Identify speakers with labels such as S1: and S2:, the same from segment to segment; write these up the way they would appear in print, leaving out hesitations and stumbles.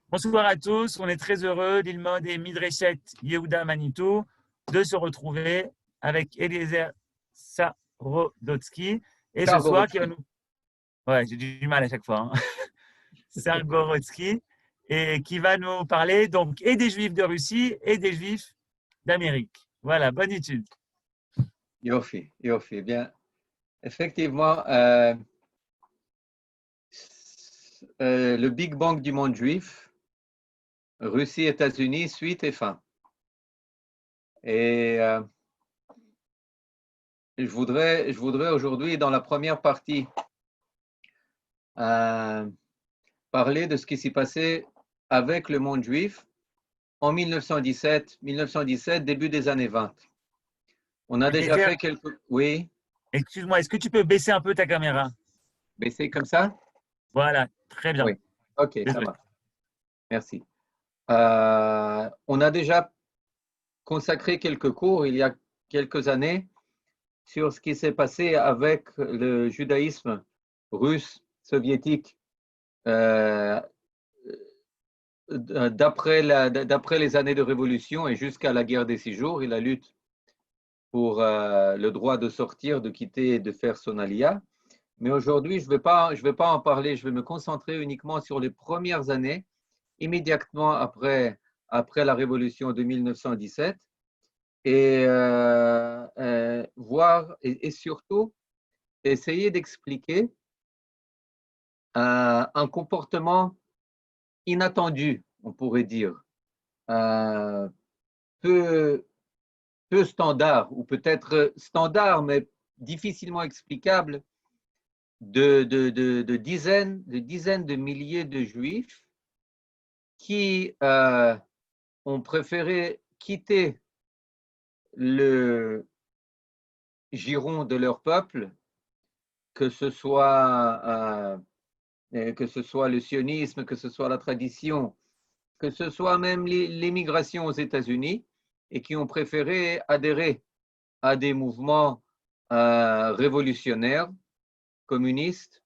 S1: Bonsoir à tous, on est très heureux d'Ilmod et Midreshet Yehuda Manitou de se retrouver avec Eliezer Sarodotsky et ce soir qui va
S2: Sargorotsky.
S1: nous... Ouais, j'ai du mal à chaque fois. Hein. Sargorotsky et qui va nous parler donc et des Juifs de Russie et des Juifs d'Amérique. Voilà, bonne étude.
S2: Yofi, Yofi. Bien, effectivement, le Big Bang du monde juif, Russie, États-Unis, suite et fin. Et je voudrais aujourd'hui, dans la première partie, parler de ce qui s'est passé avec le monde juif en 1917, début des années 20. On a déjà fait quelques... Oui,
S1: Excuse-moi, est-ce que tu peux baisser un peu ta caméra?
S2: baisser comme ça?
S1: Voilà, très bien.
S2: Oui, ok, ça
S1: Désolé.
S2: marche. Merci. On a déjà consacré quelques cours il y a quelques années sur ce qui s'est passé avec le judaïsme russe, soviétique, d'après les années de révolution et jusqu'à la guerre des 6 jours et la lutte pour le droit de sortir, de quitter et de faire son alia. Mais aujourd'hui, je vais pas en parler, je vais me concentrer uniquement sur les premières années, immédiatement après la révolution de 1917. Et voir et surtout essayer d'expliquer un comportement inattendu, on pourrait dire, euh, peu, peu standard, ou peut-être standard, mais difficilement explicable, de dizaines de milliers de juifs qui ont préféré quitter le giron de leur peuple, que ce soit le sionisme, que ce soit la tradition, que ce soit même l'émigration aux États-Unis, et qui ont préféré adhérer à des mouvements révolutionnaires, communistes,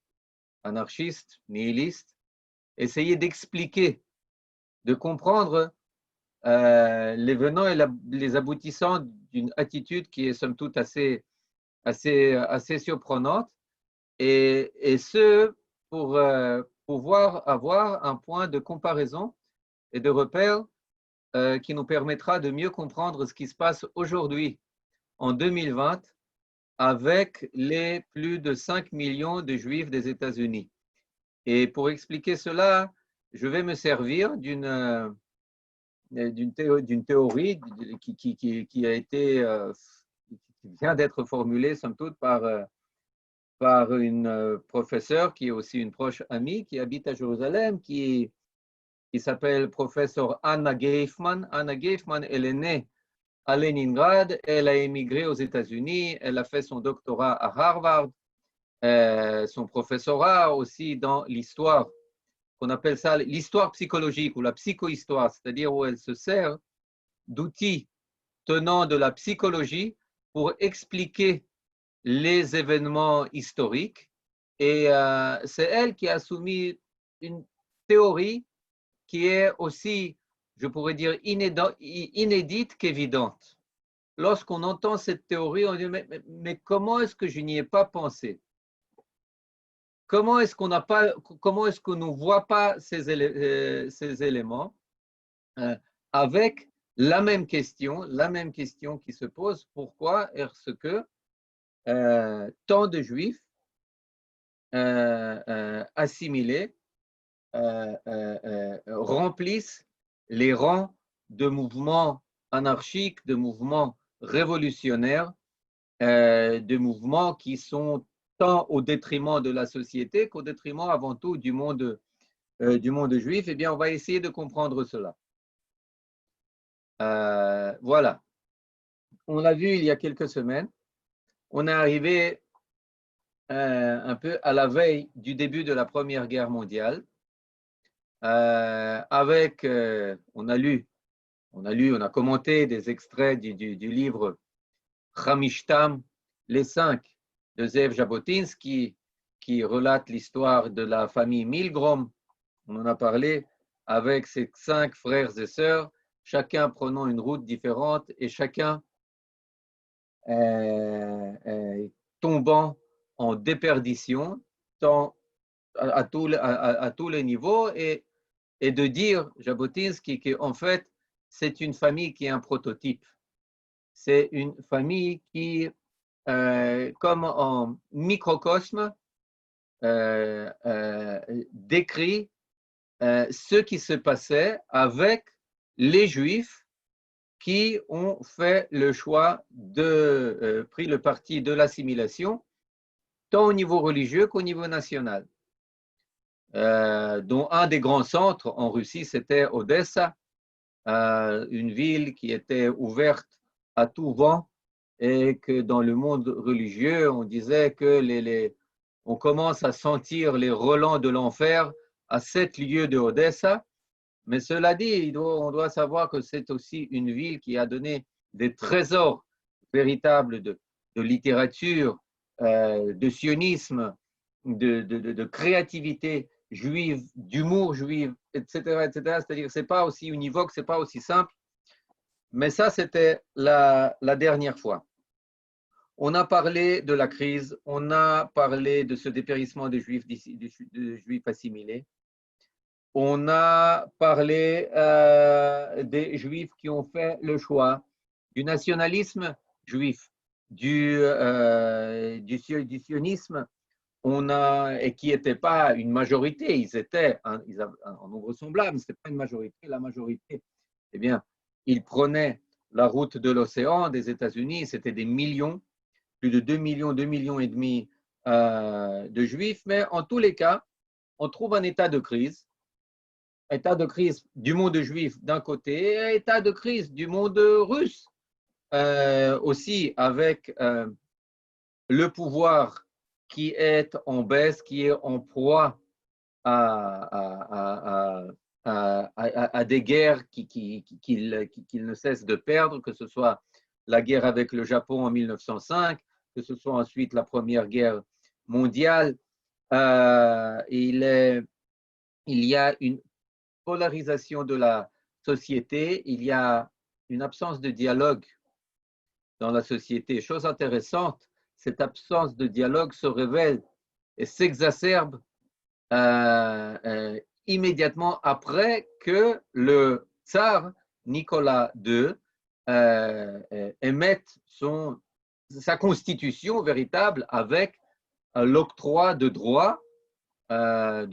S2: anarchistes, nihilistes, essayer d'expliquer, de comprendre les venants et les aboutissants d'une attitude qui est somme toute assez surprenante, et ce, pour pouvoir avoir un point de comparaison et de repère qui nous permettra de mieux comprendre ce qui se passe aujourd'hui, en 2020, avec les plus de 5 millions de juifs des États-Unis. Et pour expliquer cela, je vais me servir d'une théorie qui a été, qui vient d'être formulée, somme toute, par une professeure qui est aussi une proche amie, qui habite à Jérusalem, qui s'appelle professeur Anna Geifman. Anna Geifman, elle est née à Leningrad, elle a émigré aux États-Unis, elle a fait son doctorat à Harvard, son professorat aussi dans l'histoire, qu'on appelle ça l'histoire psychologique ou la psychohistoire, c'est-à-dire où elle se sert d'outils tenant de la psychologie pour expliquer les événements historiques. Et c'est elle qui a soumis une théorie qui est aussi, je pourrais dire, inédite qu'évidente. Lorsqu'on entend cette théorie, on dit mais comment est-ce que je n'y ai pas pensé? Comment est-ce qu'on ne voit pas ces éléments avec la même question qui se pose, pourquoi est-ce que tant de juifs assimilés remplissent les rangs de mouvements anarchiques, de mouvements révolutionnaires, de mouvements qui sont tant au détriment de la société qu'au détriment avant tout du monde juif. Eh bien, on va essayer de comprendre cela. Voilà. On l'a vu il y a quelques semaines. On est arrivé un peu à la veille du début de la Première Guerre mondiale. On a commenté des extraits du livre Hamishtam, les 5 de Zev Jabotinsky, qui relate l'histoire de la famille Milgrom. On en a parlé avec ses 5 frères et sœurs, chacun prenant une route différente et chacun tombant en déperdition à tous les niveaux et de dire, Jabotinsky, qu'en fait, c'est une famille qui est un prototype. C'est une famille qui, comme en microcosme, décrit ce qui se passait avec les Juifs qui ont fait le choix pris le parti de l'assimilation, tant au niveau religieux qu'au niveau national. Dont un des grands centres en Russie, c'était Odessa, une ville qui était ouverte à tout vent et que dans le monde religieux, on disait que on commence à sentir les relents de l'enfer à 7 lieues de Odessa. Mais cela dit, on doit savoir que c'est aussi une ville qui a donné des trésors véritables de littérature, de sionisme, de créativité juive, d'humour juif, etc., etc. C'est-à-dire que ce n'est pas aussi univoque, ce n'est pas aussi simple. Mais ça, c'était la dernière fois. On a parlé de la crise, on a parlé de ce dépérissement des juifs, de juifs assimilés. On a parlé des juifs qui ont fait le choix du nationalisme juif, du sionisme, et qui n'était pas une majorité, ils étaient ils avaient un nombre semblable, mais ce n'était pas une majorité. La majorité, eh bien, ils prenaient la route de l'océan des États-Unis, c'était des millions, plus de 2 millions et demi de juifs, mais en tous les cas, on trouve un état de crise du monde juif d'un côté et état de crise du monde russe aussi, avec le pouvoir qui est en baisse, qui est en proie à des guerres qu'il ne cesse de perdre, que ce soit la guerre avec le Japon en 1905, que ce soit ensuite la Première Guerre mondiale. Il y a une polarisation de la société, il y a une absence de dialogue dans la société. Chose intéressante, cette absence de dialogue se révèle et s'exacerbe immédiatement après que le tsar Nicolas II émette sa constitution véritable avec l'octroi de droits à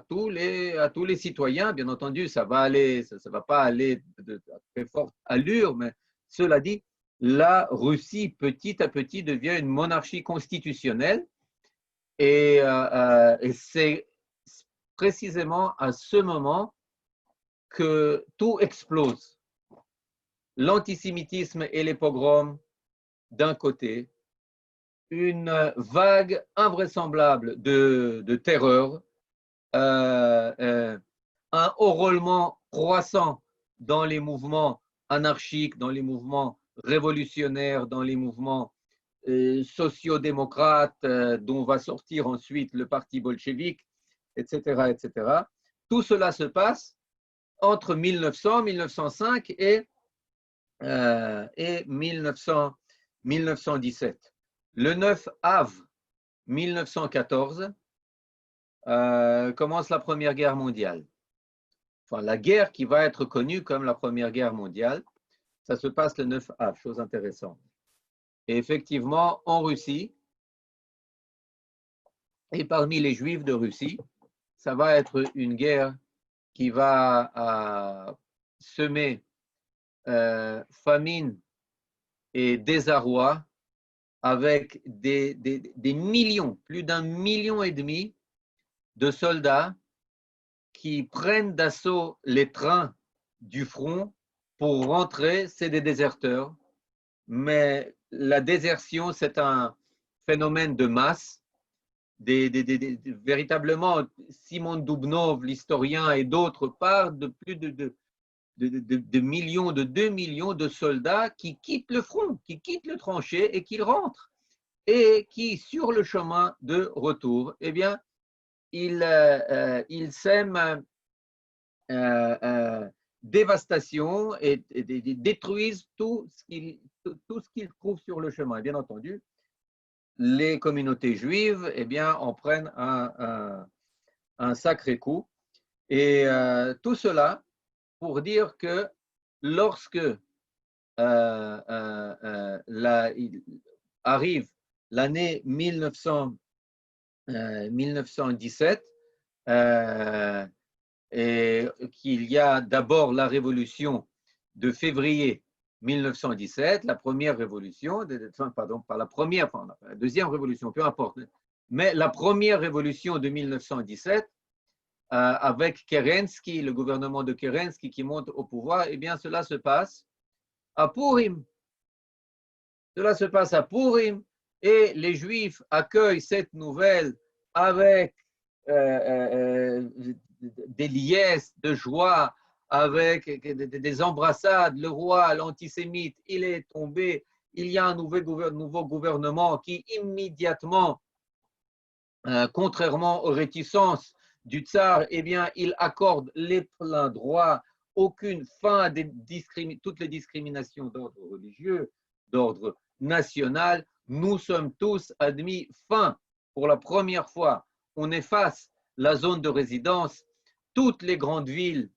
S2: tous les citoyens. Bien entendu, ça va pas aller de très forte allure, mais cela dit, la Russie, petit à petit, devient une monarchie constitutionnelle et c'est précisément à ce moment que tout explose. L'antisémitisme et les pogroms d'un côté, une vague invraisemblable de terreur, un enrôlement croissant dans les mouvements anarchiques, dans les mouvements révolutionnaires, dans les mouvements sociodémocrates, dont va sortir ensuite le parti bolchevique, etc., etc. Tout cela se passe entre 1900, 1905 et 1917. Le 9 av 1914 commence la Première Guerre mondiale. Enfin, la guerre qui va être connue comme la Première Guerre mondiale, ça se passe le 9 av, chose intéressante. Et effectivement, en Russie, et parmi les Juifs de Russie, ça va être une guerre qui va semer famine et désarroi avec des millions, plus d'1,5 million de soldats qui prennent d'assaut les trains du front pour rentrer. C'est des déserteurs, mais la désertion, c'est un phénomène de masse. Véritablement, Simon Dubnov, l'historien, et d'autres parlent de plus de millions, de 2 millions de soldats qui quittent le front, qui quittent le tranché et qui rentrent. Et qui, sur le chemin de retour, eh bien, ils sèment dévastation et détruisent tout ce qu'ils trouvent sur le chemin. Et bien entendu, les communautés juives eh bien, en prennent un sacré coup. Et tout cela pour dire que lorsque arrive l'année 1917, et qu'il y a d'abord la révolution de février 1917, la première révolution, pardon, pas la première, enfin, la deuxième révolution, peu importe, mais la première révolution de 1917, avec Kerensky, le gouvernement de Kerensky qui monte au pouvoir, eh bien cela se passe à Purim. Cela se passe à Purim et les Juifs accueillent cette nouvelle avec des liesses de joie, avec des embrassades. Le roi, l'antisémite, il est tombé. Il y a un nouveau gouvernement qui immédiatement, contrairement aux réticences du tsar, eh bien, il accorde les pleins droits, aucune fin à toutes les discriminations d'ordre religieux, d'ordre national. Nous sommes tous admis fin. Pour la première fois, on efface la zone de résidence. Toutes les grandes villes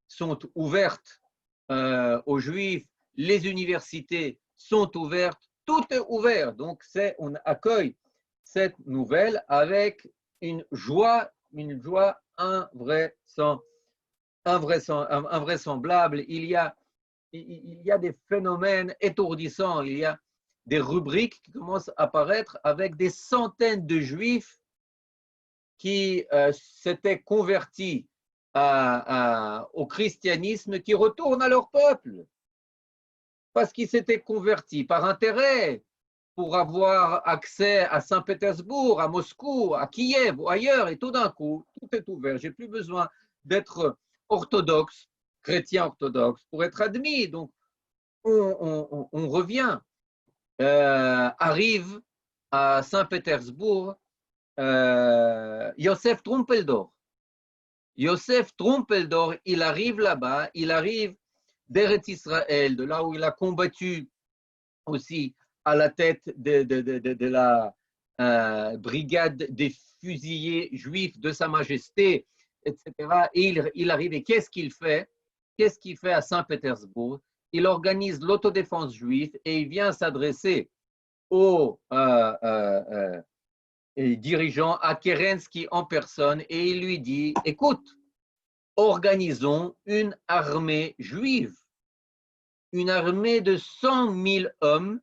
S2: sont ouvertes aux Juifs. Les universités sont ouvertes. Tout est ouvert. Donc, on accueille cette nouvelle avec une joie invraisemblable. Il y a des phénomènes étourdissants. Il y a des rubriques qui commencent à apparaître avec des centaines de Juifs qui s'étaient convertis au christianisme, qui retournent à leur peuple parce qu'ils s'étaient convertis par intérêt pour avoir accès à Saint-Pétersbourg, à Moscou, à Kiev ou ailleurs, et tout d'un coup, tout est ouvert. Je n'ai plus besoin d'être orthodoxe, chrétien orthodoxe, pour être admis. Donc, on revient. Arrive à Saint-Pétersbourg Yosef Trumpeldor. Yosef Trumpeldor, il arrive là-bas, il arrive d'Eretz Israël, de là où il a combattu aussi à la tête de la brigade des fusillés juifs de Sa Majesté, etc. Et il arrive, et qu'est-ce qu'il fait? Qu'est-ce qu'il fait à Saint-Pétersbourg? Il organise l'autodéfense juive et il vient s'adresser aux dirigeants, à Kerensky en personne, et il lui dit, écoute, organisons une armée juive, une armée de 100 000 hommes.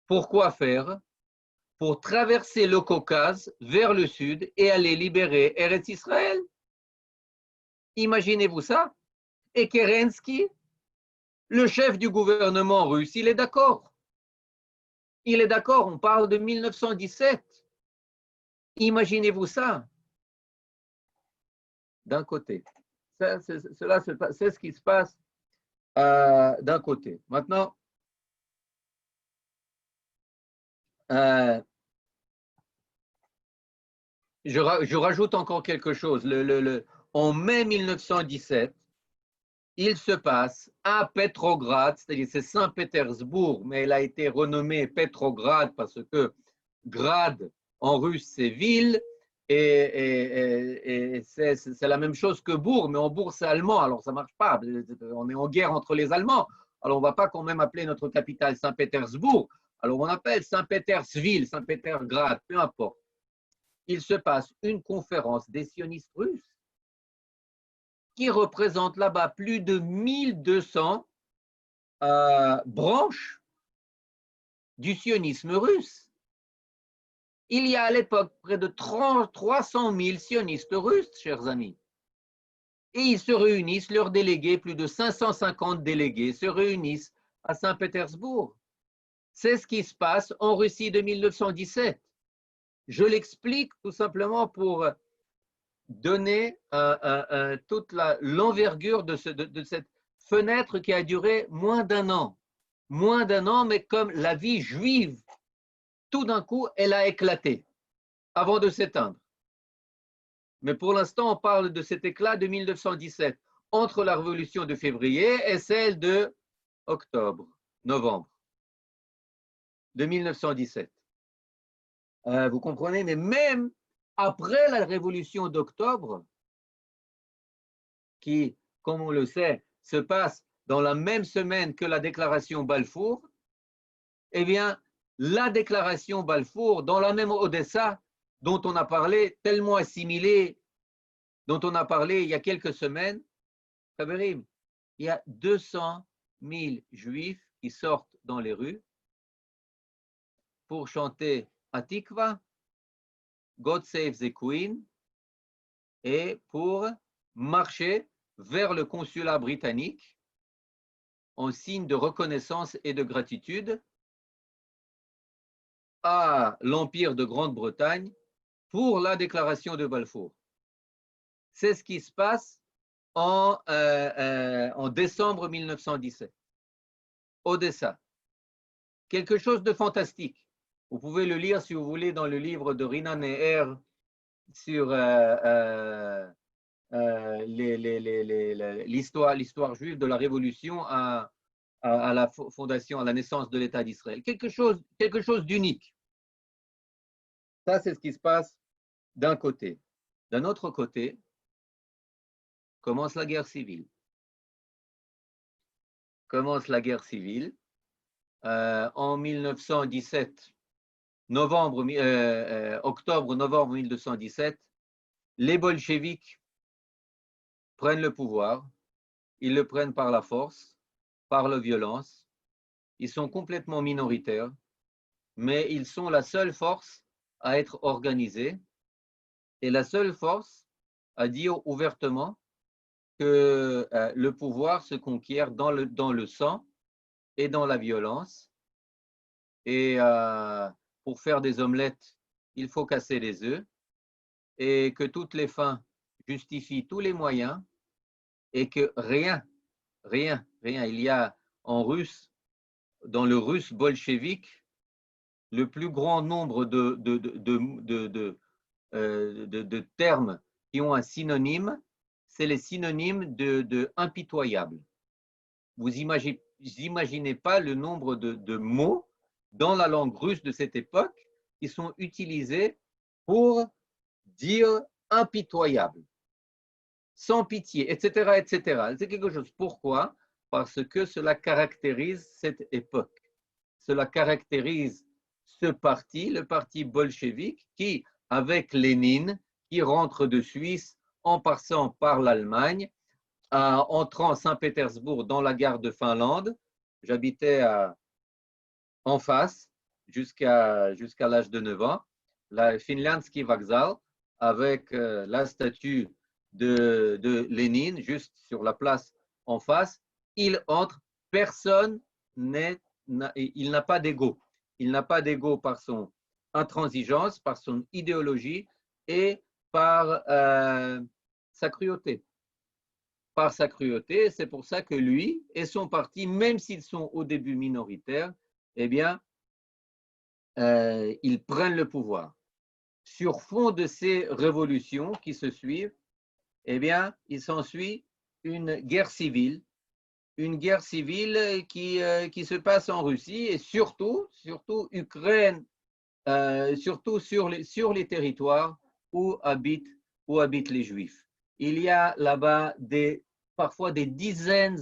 S2: Pourquoi faire? Pour traverser le Caucase vers le sud et aller libérer Eretz Israël. Imaginez-vous ça? Et Kerensky, le chef du gouvernement russe, il est d'accord. Il est d'accord, on parle de 1917. Imaginez-vous ça. D'un côté. C'est ce qui se passe d'un côté. Maintenant, je rajoute encore quelque chose. En mai 1917, il se passe à Petrograd, c'est-à-dire c'est Saint-Pétersbourg, mais elle a été renommée Petrograd parce que grad en russe c'est ville, et c'est la même chose que bourg, mais en bourg c'est allemand, alors ça ne marche pas. On est en guerre entre les Allemands, alors on ne va pas quand même appeler notre capitale Saint-Pétersbourg, alors on appelle Saint-Pétersville, Saint-Pétergrad, peu importe. Il se passe une conférence des sionistes russes qui représente là-bas plus de 1200 branches du sionisme russe. Il y a à l'époque près de 300 000 sionistes russes, chers amis. Et ils se réunissent, leurs délégués, plus de 550 délégués, se réunissent à Saint-Pétersbourg. C'est ce qui se passe en Russie de 1917. Je l'explique tout simplement pour donner toute l'envergure de cette fenêtre qui a duré moins d'un an. Moins d'un an, mais comme la vie juive, tout d'un coup, elle a éclaté avant de s'éteindre. Mais pour l'instant, on parle de cet éclat de 1917. entre la révolution de février et celle de novembre de 1917. Vous comprenez, mais même après la révolution d'octobre, qui, comme on le sait, se passe dans la même semaine que la déclaration Balfour, eh bien, la déclaration Balfour, dans la même Odessa, dont on a parlé, tellement assimilée, dont on a parlé il y a quelques semaines, il y a 200 000 juifs qui sortent dans les rues pour chanter Atikva, God Save the Queen, et pour marcher vers le consulat britannique en signe de reconnaissance et de gratitude à l'Empire de Grande-Bretagne pour la déclaration de Balfour. C'est ce qui se passe en décembre 1917. Odessa. Quelque chose de fantastique. Vous pouvez le lire, si vous voulez, dans le livre de Rina Neher sur l'histoire juive de la Révolution à la fondation, à la naissance de l'État d'Israël. Quelque chose d'unique. Ça, c'est ce qui se passe d'un côté. D'un autre côté, commence la guerre civile. En 1917, octobre-novembre 1917, les bolcheviks prennent le pouvoir. Ils le prennent par la force, par la violence. Ils sont complètement minoritaires, mais ils sont la seule force à être organisée et la seule force à dire ouvertement que le pouvoir se conquiert dans le sang et dans la violence. Et pour faire des omelettes, il faut casser les œufs et que toutes les fins justifient tous les moyens et que rien, il y a en russe, dans le russe bolchevique, le plus grand nombre de termes qui ont un synonyme, c'est les synonymes de impitoyable. Vous imaginez pas le nombre de mots dans la langue russe de cette époque qui sont utilisés pour dire impitoyable, sans pitié, etc., etc. C'est quelque chose. Pourquoi? Parce que cela caractérise cette époque. Cela caractérise ce parti, le parti bolchevique, qui, avec Lénine, qui rentre de Suisse en passant par l'Allemagne, entrant à Saint-Pétersbourg dans la gare de Finlande. J'habitais en face jusqu'à l'âge de 9 ans, la Finlandsky Vokzal, avec la statue de Lénine juste sur la place en face. Il entre, personne il n'a pas d'ego. Il n'a pas d'ego par son intransigeance, par son idéologie et par sa cruauté. Par sa cruauté, c'est pour ça que lui et son parti, même s'ils sont au début minoritaires, eh bien, ils prennent le pouvoir. Sur fond de ces révolutions qui se suivent, eh bien, il s'ensuit une guerre civile qui se passe en Russie et surtout Ukraine, surtout sur les territoires où habitent les Juifs. Il y a là-bas parfois des dizaines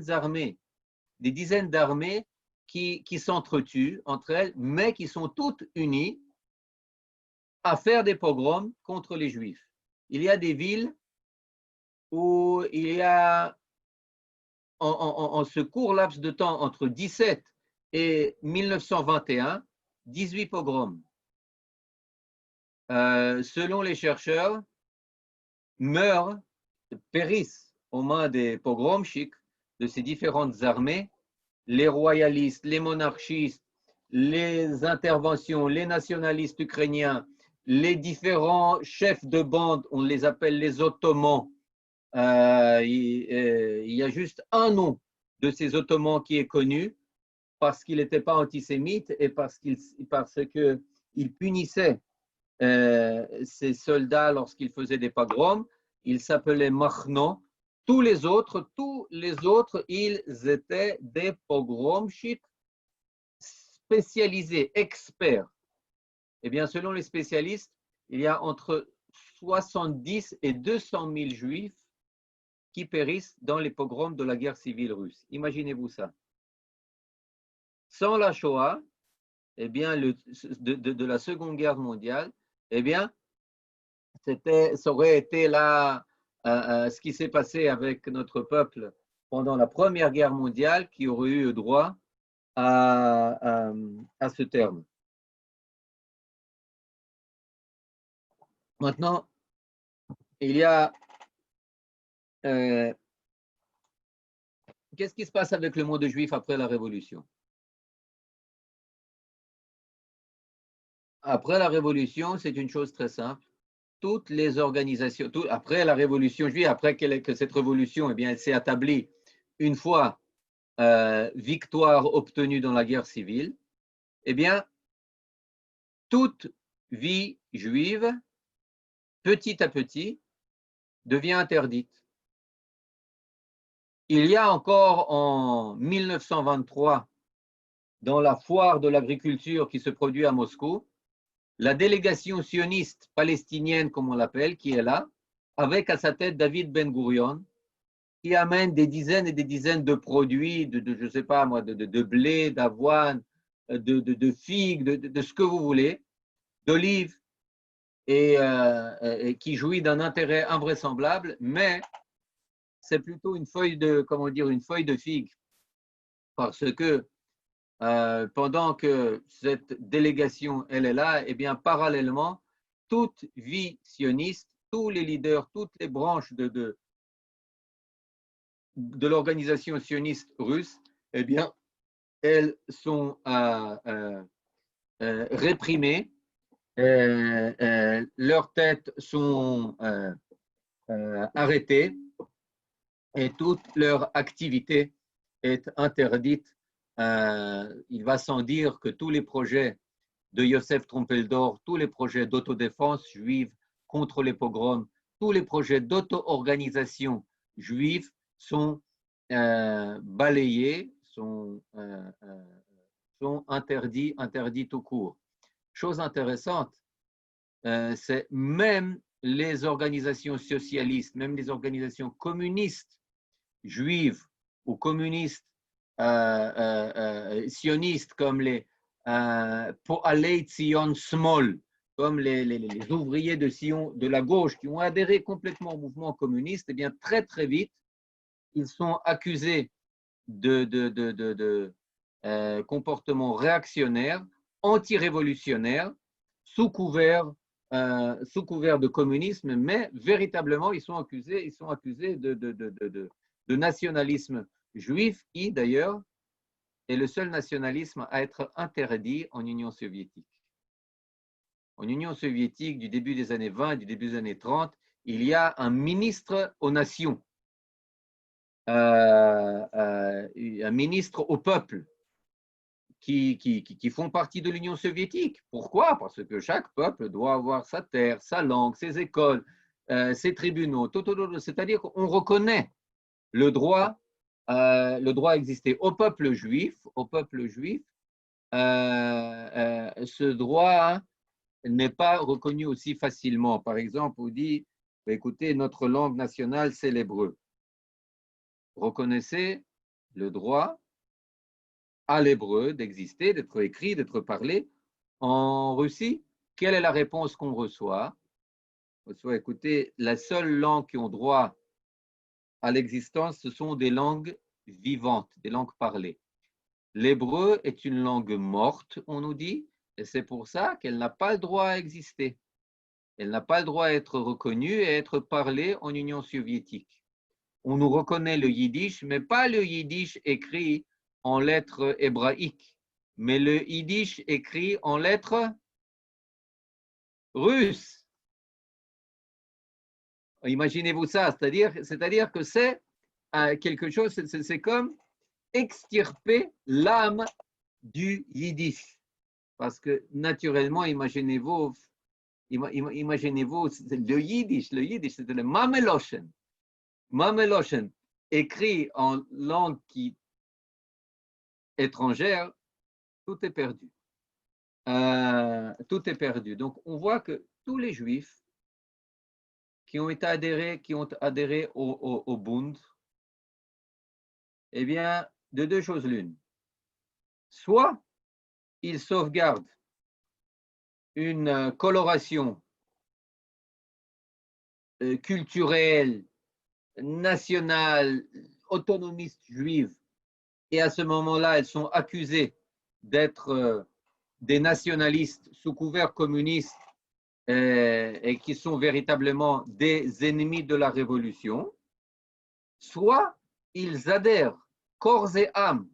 S2: d'armées qui s'entretuent entre elles, mais qui sont toutes unies à faire des pogroms contre les Juifs. Il y a des villes où il y a, en ce court laps de temps, entre 17 et 1921, 18 pogroms. Selon les chercheurs, périssent aux mains des pogromchiks de ces différentes armées, les royalistes, les monarchistes, les interventions, les nationalistes ukrainiens, les différents chefs de bande, on les appelle les Ottomans. Il y a juste un nom de ces Ottomans qui est connu parce qu'il n'était pas antisémite et parce qu'il punissait ses soldats lorsqu'ils faisaient des pogroms. Il s'appelait Machno Tous les autres, ils étaient des pogromchiks spécialisés, experts. Eh bien, selon les spécialistes, il y a entre 70 et 200 000 juifs qui périssent dans les pogroms de la guerre civile russe. Imaginez-vous ça. Sans la Shoah, eh bien, de la Seconde Guerre mondiale, eh bien, ça aurait été là ce qui s'est passé avec notre peuple pendant la Première Guerre mondiale qui aurait eu droit à ce terme. Maintenant, il y a qu'est-ce qui se passe avec le monde juif après la Révolution? Après la Révolution, c'est une chose très simple. Toutes les organisations, après la Révolution juive, après que cette révolution, eh bien, elle s'est établie une fois victoire obtenue dans la guerre civile, eh bien, toute vie juive, petit à petit, devient interdite. Il y a encore en 1923, dans la foire de l'agriculture qui se produit à Moscou, la délégation sioniste palestinienne, comme on l'appelle, qui est là, avec à sa tête David Ben Gurion, qui amène des dizaines et des dizaines de produits, je ne sais pas moi, de blé, d'avoine, de figues, de ce que vous voulez, d'olives, et qui jouit d'un intérêt invraisemblable, mais c'est plutôt une feuille une feuille de figue, parce que pendant que cette délégation elle est là, eh bien parallèlement, toute vie sioniste, tous les leaders, toutes les branches de l'organisation sioniste russe, eh bien, elles sont réprimées, leurs têtes sont arrêtées et toute leur activité est interdite. Il va sans dire que tous les projets de Yosef Trompeldor, tous les projets d'autodéfense juive contre les pogroms, tous les projets d'auto-organisation juive sont balayés, sont interdits tout court. Chose intéressante, c'est même les organisations socialistes, même les organisations communistes juives ou communistes sionistes comme les Po'alei Tzion Small, comme les ouvriers de Sion de la gauche qui ont adhéré complètement au mouvement communiste, eh bien très très vite, ils sont accusés de comportements réactionnaires, anti-révolutionnaires, sous couvert de communisme, mais véritablement, ils sont accusés de nationalisme juif, qui d'ailleurs est le seul nationalisme à être interdit en Union soviétique. En Union soviétique, du début des années 20, du début des années 30, il y a un ministre aux nations, un ministre au peuple, qui font partie de l'Union soviétique. Pourquoi? Parce que chaque peuple doit avoir sa terre, sa langue, ses écoles, ses tribunaux. C'est-à-dire qu'on reconnaît le droit existait au peuple juif. Ce droit n'est pas reconnu aussi facilement. Par exemple, on dit, écoutez, notre langue nationale, c'est l'hébreu. Reconnaissez le droit à l'hébreu d'exister, d'être écrit, d'être parlé en Russie. Quelle est la réponse qu'on reçoit? On reçoit, écoutez, la seule langue qui ont droit à l'existence, ce sont des langues vivantes, des langues parlées. L'hébreu est une langue morte, on nous dit, et c'est pour ça qu'elle n'a pas le droit à exister. Elle n'a pas le droit à être reconnue et à être parlée en Union soviétique. On nous reconnaît le yiddish, mais pas le yiddish écrit en lettres hébraïques, mais le yiddish écrit en lettres russes. Imaginez-vous ça, c'est-à-dire que c'est quelque chose, c'est comme extirper l'âme du yiddish. Parce que naturellement, imaginez-vous, le yiddish, c'est le mameloshen. Mameloshen, écrit en langue étrangère, tout est perdu. Tout est perdu. Donc, on voit que tous les Juifs qui ont adhéré au Bund, eh bien, de deux choses l'une. Soit ils sauvegardent une coloration culturelle, nationale, autonomiste juive, et à ce moment-là, elles sont accusées d'être des nationalistes sous couvert communiste et qui sont véritablement des ennemis de la révolution, soit ils adhèrent corps et âme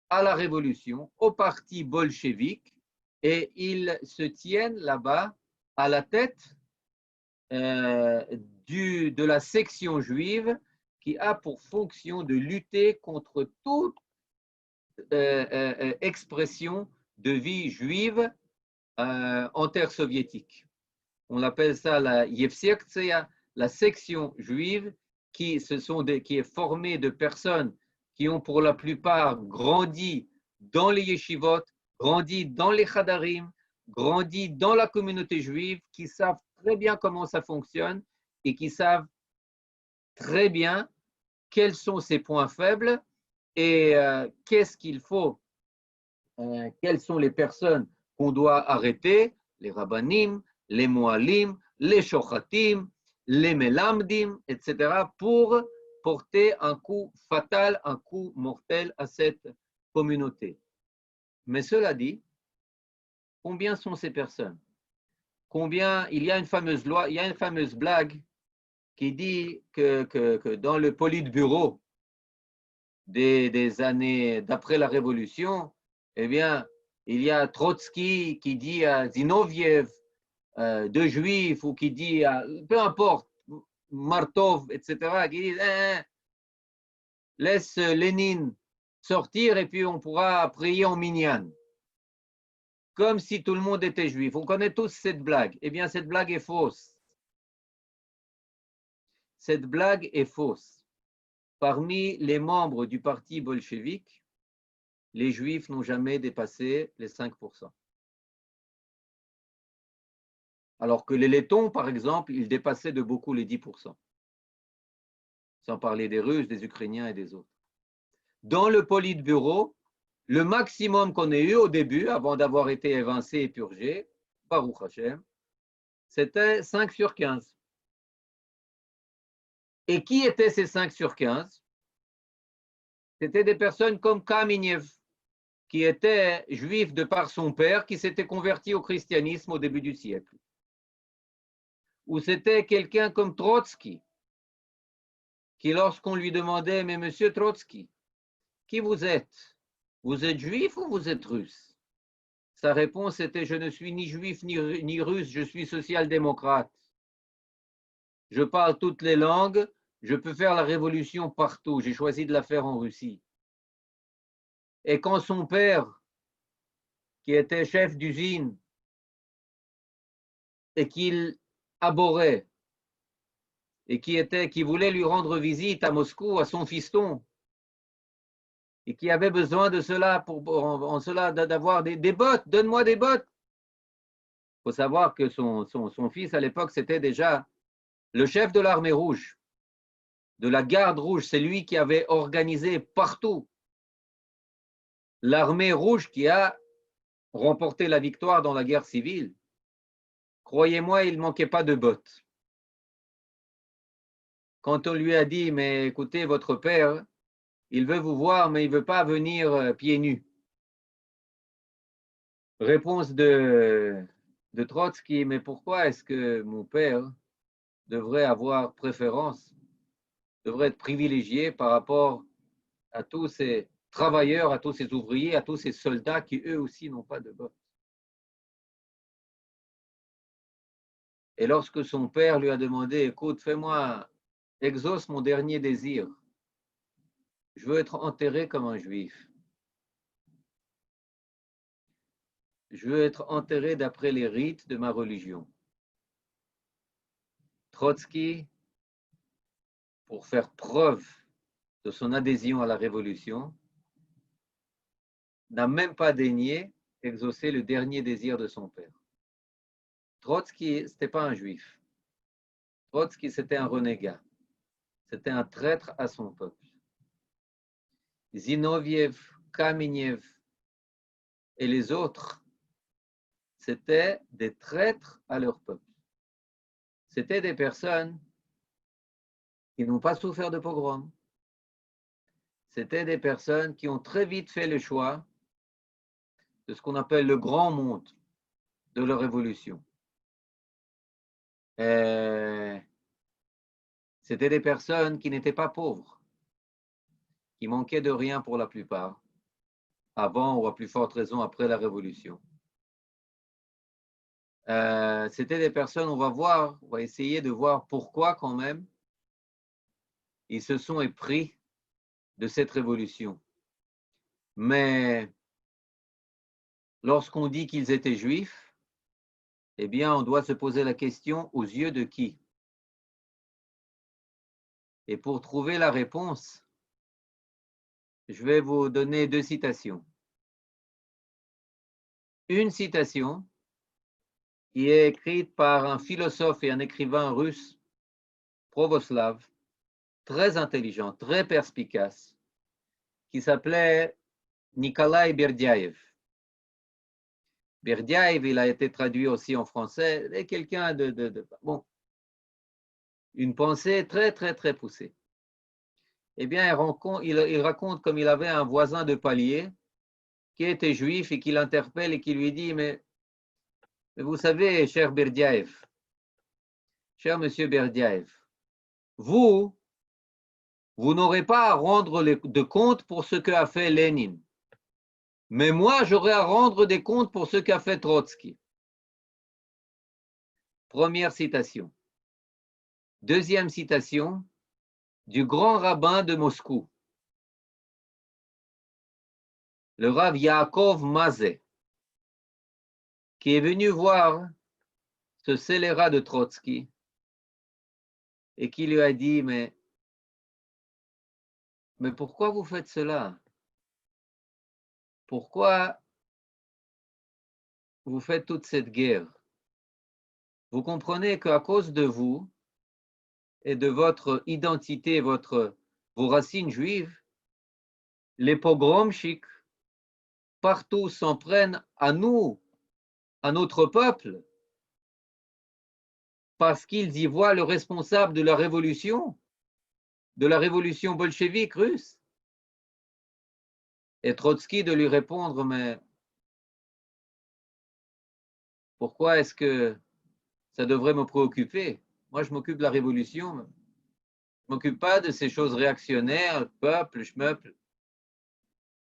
S2: à la révolution, au parti bolchevique, et ils se tiennent là-bas à la tête de la section juive qui a pour fonction de lutter contre toute expression de vie juive en terre soviétique. On appelle ça la Yevsektia, la section juive, qui est formée de personnes qui ont pour la plupart grandi dans les yeshivot, grandi dans les chadarim, grandi dans la communauté juive, qui savent très bien comment ça fonctionne et qui savent très bien quels sont ses points faibles et qu'est-ce qu'il faut, quelles sont les personnes qu'on doit arrêter, les rabbanim, les moalim, les shochatim, les melamdim, etc., pour porter un coup fatal, un coup mortel à cette communauté. Mais cela dit, combien sont ces personnes? Combien, il y a une fameuse loi, il y a une fameuse blague qui dit que dans le Politburo des années d'après la Révolution, eh bien, il y a Trotsky qui dit à Zinoviev, deux juifs, ou qui dit à, peu importe, Martov, etc., qui dit laisse Lénine sortir et puis on pourra prier en minyan. Comme si tout le monde était juif. On connaît tous cette blague. Eh bien, cette blague est fausse. Cette blague est fausse. Parmi les membres du parti bolchevique, les juifs n'ont jamais dépassé les 5%. Alors que les lettons, par exemple, ils dépassaient de beaucoup les 10%. Sans parler des Russes, des Ukrainiens et des autres. Dans le Politburo, le maximum qu'on ait eu au début, avant d'avoir été évincé et purgé, Baruch Hashem, c'était 5 sur 15. Et qui étaient ces 5 sur 15? C'était des personnes comme Kamenev, qui était juif de par son père, qui s'était converti au christianisme au début du siècle. Ou c'était quelqu'un comme Trotsky, qui lorsqu'on lui demandait, mais monsieur Trotsky, qui vous êtes? Vous êtes juif ou vous êtes russe? Sa réponse était, je ne suis ni juif ni russe, je suis social-démocrate. Je parle toutes les langues, je peux faire la révolution partout, j'ai choisi de la faire en Russie. Et quand son père, qui était chef d'usine, et qu'il abhorrait, et qui voulait lui rendre visite à Moscou, à son fiston, et qui avait besoin de cela, en cela d'avoir des bottes, donne-moi des bottes. Il faut savoir que son fils à l'époque, c'était déjà le chef de l'armée rouge, de la garde rouge. C'est lui qui avait organisé partout l'armée rouge qui a remporté la victoire dans la guerre civile. Croyez-moi, il ne manquait pas de bottes. Quand on lui a dit, mais écoutez, votre père, il veut vous voir, mais il ne veut pas venir pieds nus. Réponse de Trotsky, mais pourquoi est-ce que mon père devrait avoir préférence, devrait être privilégié par rapport à tous ces travailleurs, à tous ces ouvriers, à tous ces soldats qui eux aussi n'ont pas de bottes? Et lorsque son père lui a demandé, écoute, exauce mon dernier désir, je veux être enterré comme un juif. Je veux être enterré d'après les rites de ma religion. Trotsky, pour faire preuve de son adhésion à la révolution, n'a même pas daigné exaucer le dernier désir de son père. Trotsky, ce n'était pas un juif. Trotsky, c'était un renégat. C'était un traître à son peuple. Zinoviev, Kamenev et les autres, c'était des traîtres à leur peuple. C'était des personnes qui n'ont pas souffert de pogrom. C'était des personnes qui ont très vite fait le choix de ce qu'on appelle le grand monde de la révolution. C'était des personnes qui n'étaient pas pauvres, qui manquaient de rien pour la plupart, avant ou à plus forte raison après la révolution. C'était des personnes, on va essayer de voir pourquoi quand même ils se sont épris de cette révolution. Mais lorsqu'on dit qu'ils étaient juifs, eh bien, on doit se poser la question aux yeux de qui? Et pour trouver la réponse, je vais vous donner deux citations. Une citation qui est écrite par un philosophe et un écrivain russe, Provoslav, très intelligent, très perspicace, qui s'appelait Nikolai Berdiaev. Berdiaev, il a été traduit aussi en français, est quelqu'un bon, une pensée très, très, très poussée. Eh bien, il raconte comme il avait un voisin de palier qui était juif et qui l'interpelle et qui lui dit, mais vous savez, cher Berdiaev, cher monsieur Berdiaev, vous n'aurez pas à rendre de compte pour ce qu'a fait Lénine. Mais moi, j'aurai à rendre des comptes pour ce qu'a fait Trotsky. Première citation. Deuxième citation du grand rabbin de Moscou, le Rav Yaakov Mazé, qui est venu voir ce scélérat de Trotsky et qui lui a dit, mais pourquoi vous faites cela? Pourquoi vous faites toute cette guerre? Vous comprenez qu'à cause de vous et de votre identité, vos racines juives, les pogromchiks partout s'en prennent à nous, à notre peuple, parce qu'ils y voient le responsable de la révolution bolchevique russe. Et Trotsky de lui répondre, mais pourquoi est-ce que ça devrait me préoccuper? Moi, je m'occupe de la révolution, je ne m'occupe pas de ces choses réactionnaires, peuple, schmeuple.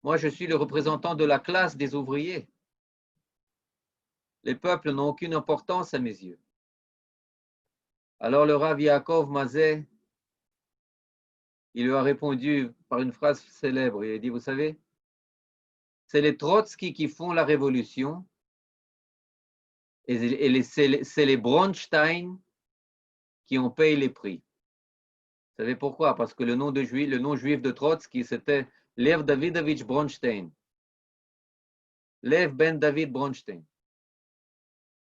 S2: Moi, je suis le représentant de la classe des ouvriers. Les peuples n'ont aucune importance à mes yeux. Alors le Rav Yaakov Mazé, il lui a répondu par une phrase célèbre. Il a dit, vous savez, c'est les Trotsky qui font la révolution et c'est les Bronstein qui en payent les prix. Vous savez pourquoi? Parce que le nom juif de Trotsky, c'était Lev Davidovich Bronstein. Lev ben David Bronstein.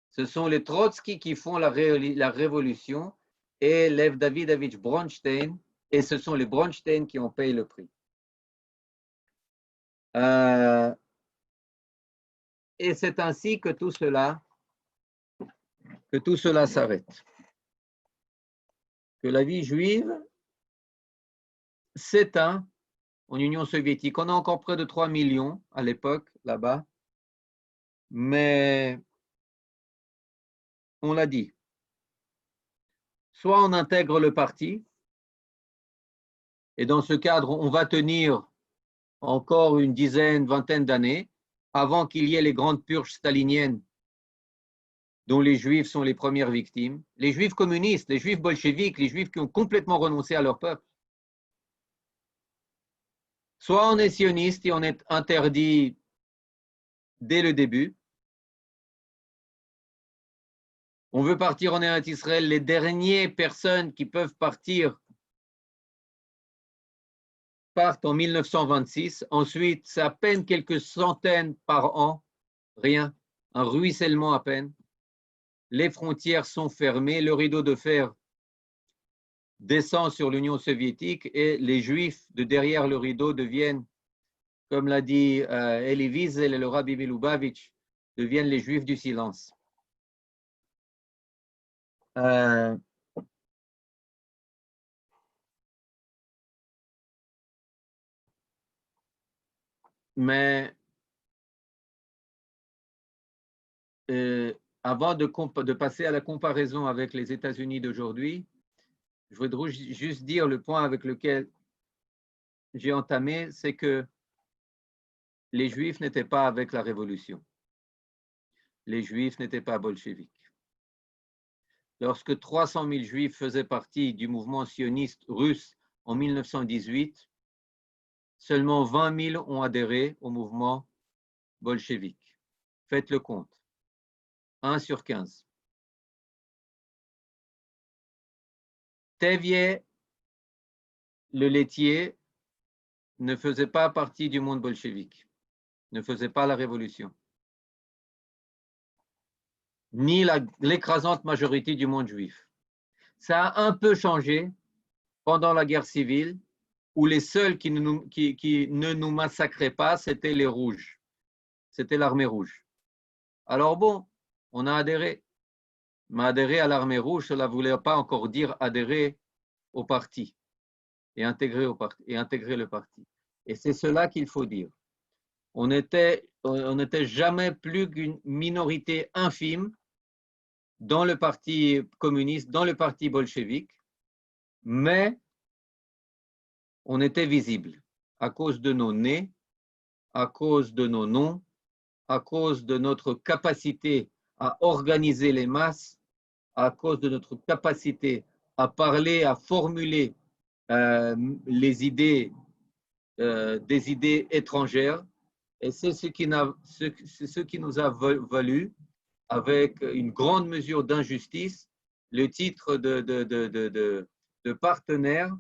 S2: Ce sont les Trotsky qui font la révolution et Lev Davidovich Bronstein, et ce sont les Bronstein qui en payent le prix. Et c'est ainsi que tout cela s'arrête. Que la vie juive s'éteint en Union soviétique. On a encore près de 3 millions à l'époque là-bas, mais on l'a dit. Soit on intègre le parti, et dans ce cadre, on va tenir encore une dizaine, vingtaine d'années avant qu'il y ait les grandes purges staliniennes dont les Juifs sont les premières victimes, les Juifs communistes, les Juifs bolcheviques, les Juifs qui ont complètement renoncé à leur peuple. Soit on est sioniste et on est interdit dès le début. On veut partir en Eretz Israël, les dernières personnes qui peuvent partir partent en 1926. Ensuite, c'est à peine quelques centaines par an, rien, un ruissellement à peine. Les frontières sont fermées, le rideau de fer descend sur l'Union soviétique et les Juifs de derrière le rideau deviennent, comme l'a dit Elie Wiesel et le Rabbi Milubavitch, deviennent les Juifs du silence. Mais avant de passer à la comparaison avec les États-Unis d'aujourd'hui, je voudrais juste dire le point avec lequel j'ai entamé, c'est que les Juifs n'étaient pas avec la Révolution. Les Juifs n'étaient pas bolcheviques. Lorsque 300 000 Juifs faisaient partie du mouvement sioniste russe en 1918, seulement 20 000 ont adhéré au mouvement bolchevique. Faites le compte. 1 sur 15. Tevye, le laitier, ne faisait pas partie du monde bolchevique, ne faisait pas la révolution, ni l'écrasante majorité du monde juif. Ça a un peu changé pendant la guerre civile, où les seuls qui ne nous massacraient pas, c'était les rouges, c'était l'armée rouge. Alors bon, on a adhéré, mais adhérer à l'armée rouge, cela ne voulait pas encore dire adhérer au parti et intégrer le parti. Et c'est cela qu'il faut dire. On n'était jamais plus qu'une minorité infime dans le parti communiste, dans le parti bolchevique, mais on était visible à cause de nos nez, à cause de nos noms, à cause de notre capacité à organiser les masses, à cause de notre capacité à parler, à formuler les idées, des idées étrangères. Et c'est ce qui nous a valu, avec une grande mesure d'injustice, le titre de partenaire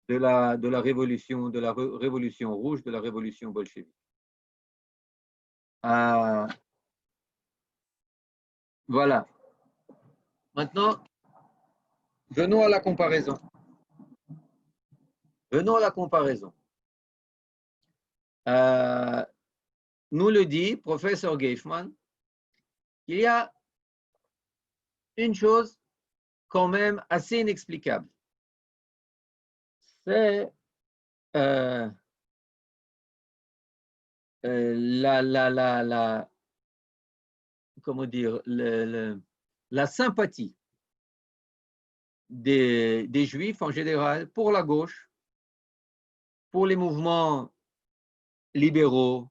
S2: de la révolution rouge, de la révolution bolchevique. Voilà. Maintenant, venons à la comparaison. Venons à la comparaison. Nous le dit professeur Geifman, il y a une chose quand même assez inexplicable. C'est comment dire, la sympathie des Juifs en général pour la gauche, pour les mouvements libéraux,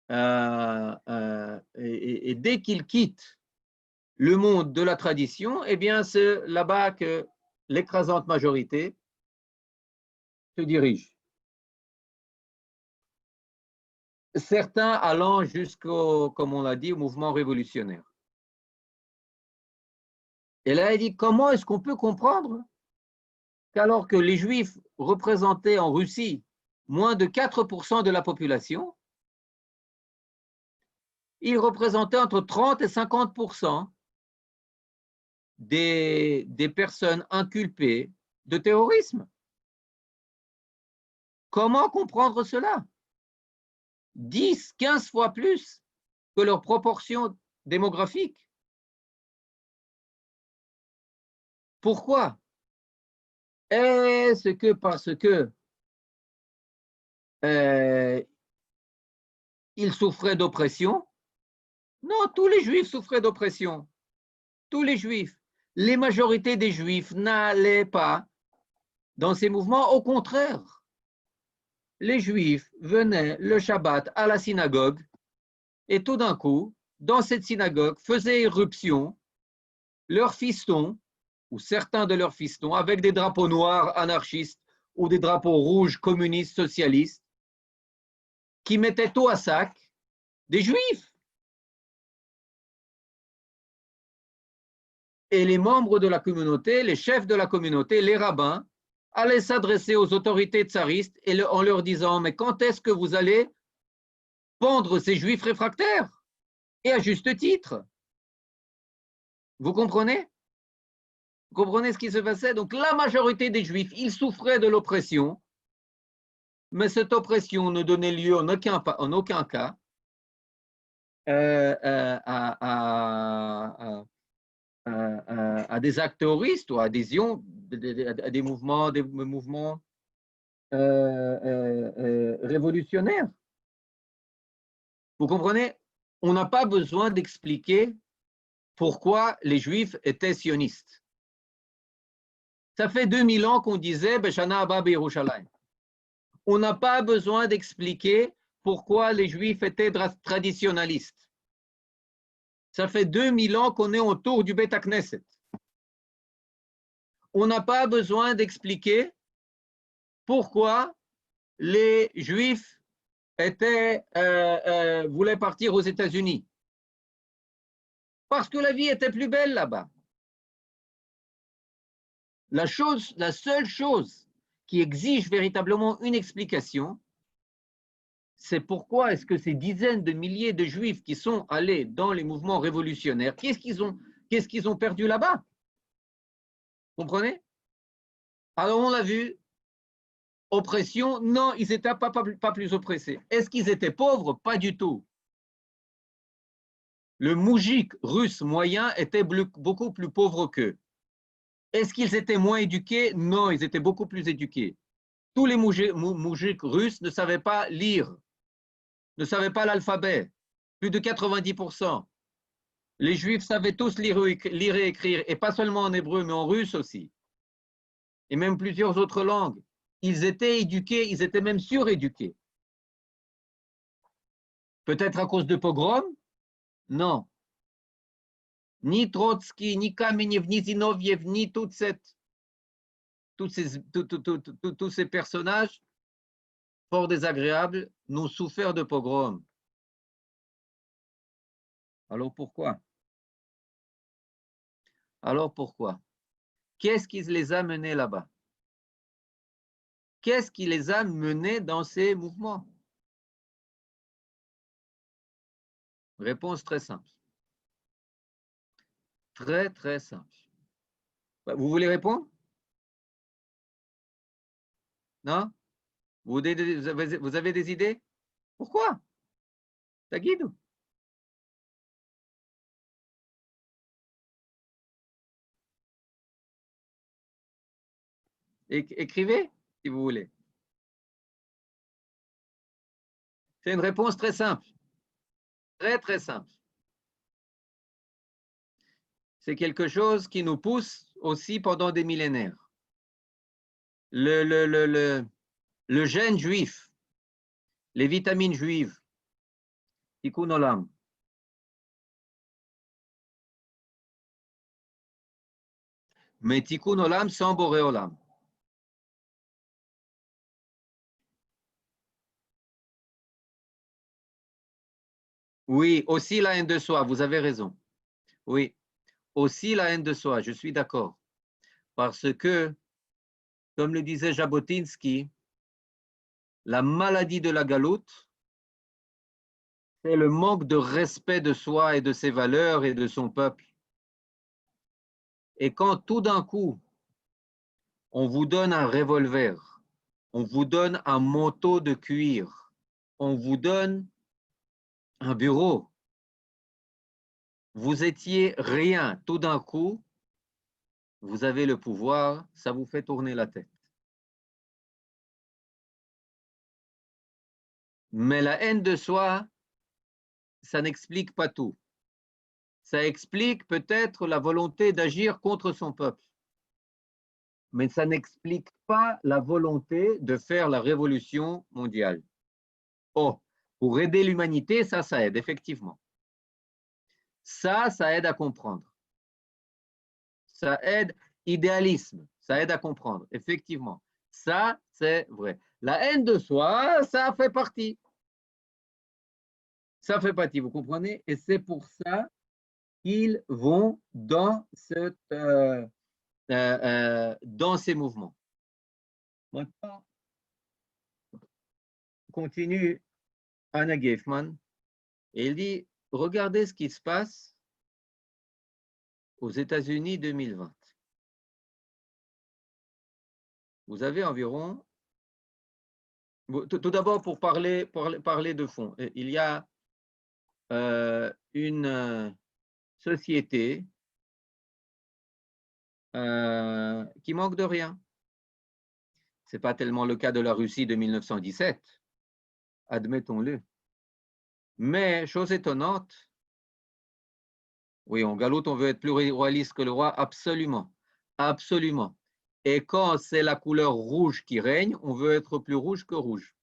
S2: et dès qu'ils quittent le monde de la tradition, eh bien c'est là-bas que l'écrasante majorité se dirige. Certains allant jusqu'au, comme on l'a dit, au mouvement révolutionnaire. Et là, il dit, comment est-ce qu'on peut comprendre qu'alors que les Juifs représentaient en Russie moins de 4% de la population, ils représentaient entre 30 et 50% des personnes inculpées de terrorisme. Comment comprendre cela? 10, 15 fois plus que leur proportion démographique. Pourquoi? Est-ce que parce que ils souffraient d'oppression? Non, tous les Juifs souffraient d'oppression. Tous les Juifs. Les majorités des Juifs n'allaient pas dans ces mouvements. Au contraire, les Juifs venaient le Shabbat à la synagogue et tout d'un coup, dans cette synagogue, faisaient irruption leurs fistons, ou certains de leurs fistons, avec des drapeaux noirs anarchistes ou des drapeaux rouges communistes socialistes, qui mettaient tout à sac des Juifs. Et les membres de la communauté, les chefs de la communauté, les rabbins, allaient s'adresser aux autorités tsaristes en leur disant, mais quand est-ce que vous allez pendre ces juifs réfractaires? Et à juste titre. Vous comprenez? Vous comprenez ce qui se passait? Donc la majorité des juifs, ils souffraient de l'oppression, mais cette oppression ne donnait lieu en aucun cas à des actes terroristes ou à adhésion à des mouvements révolutionnaires. Vous comprenez? On n'a pas besoin d'expliquer pourquoi les Juifs étaient sionistes. Ça fait 2000 ans qu'on disait Beshana Abba Yerushalayim. On n'a pas besoin d'expliquer pourquoi les Juifs étaient traditionalistes. Ça fait 2000 ans qu'on est autour du Beth Knesset. On n'a pas besoin d'expliquer pourquoi les Juifs voulaient partir aux États-Unis. Parce que la vie était plus belle là-bas. La seule chose qui exige véritablement une explication, c'est pourquoi est-ce que ces dizaines de milliers de Juifs qui sont allés dans les mouvements révolutionnaires, qu'est-ce qu'ils ont perdu là-bas? Comprenez? Alors on l'a vu, oppression, non, ils n'étaient pas plus oppressés. Est-ce qu'ils étaient pauvres? Pas du tout. Le moujik russe moyen était beaucoup plus pauvre qu'eux. Est-ce qu'ils étaient moins éduqués? Non, ils étaient beaucoup plus éduqués. Tous les moujiks russes ne savaient pas lire, ne savaient pas l'alphabet, plus de 90%. Les juifs savaient tous lire et écrire, et pas seulement en hébreu, mais en russe aussi, et même plusieurs autres langues. Ils étaient éduqués, ils étaient même suréduqués. Peut-être à cause de pogroms? Non. Ni Trotsky, ni Kamenev, ni Zinoviev, ni tous ces personnages fort désagréables n'ont souffert de pogroms. Alors pourquoi? Alors pourquoi? Qu'est-ce qui les a menés là-bas? Qu'est-ce qui les a menés dans ces mouvements? Réponse très simple. Très, très simple. Vous voulez répondre? Non? Vous avez des idées? Pourquoi? Ça guide? Écrivez, si vous voulez. C'est une réponse très simple. Très, très simple. C'est quelque chose qui nous pousse aussi pendant des millénaires. Le gène juif, les vitamines juives, Tikkun Olam. Mais Tikkun Olam sans Boré Olam. Oui, aussi la haine de soi, vous avez raison. Oui, aussi la haine de soi, je suis d'accord. Parce que, comme le disait Jabotinsky, la maladie de la galoute, c'est le manque de respect de soi et de ses valeurs et de son peuple. Et quand tout d'un coup, on vous donne un revolver, on vous donne un manteau de cuir, on vous donne un bureau, vous étiez rien, tout d'un coup, vous avez le pouvoir, ça vous fait tourner la tête. Mais la haine de soi, ça n'explique pas tout. Ça explique peut-être la volonté d'agir contre son peuple. Mais ça n'explique pas la volonté de faire la révolution mondiale. Oh, pour aider l'humanité, ça aide, effectivement. Ça aide à comprendre. Ça aide, idéalisme, ça aide à comprendre, effectivement. Ça, c'est vrai. La haine de soi, ça fait partie. Ça fait partie, vous comprenez? Et c'est pour ça qu'ils vont dans ces mouvements. Maintenant, continue Anna Geifman et il dit, regardez ce qui se passe aux États-Unis 2020. Vous avez environ, tout d'abord pour parler de fond, il y a une société qui manque de rien. Ce n'est pas tellement le cas de la Russie de 1917, admettons-le. Mais, chose étonnante, oui, en galoute, on veut être plus royaliste que le roi, absolument, absolument. Et quand c'est la couleur rouge qui règne, on veut être plus rouge que rouge,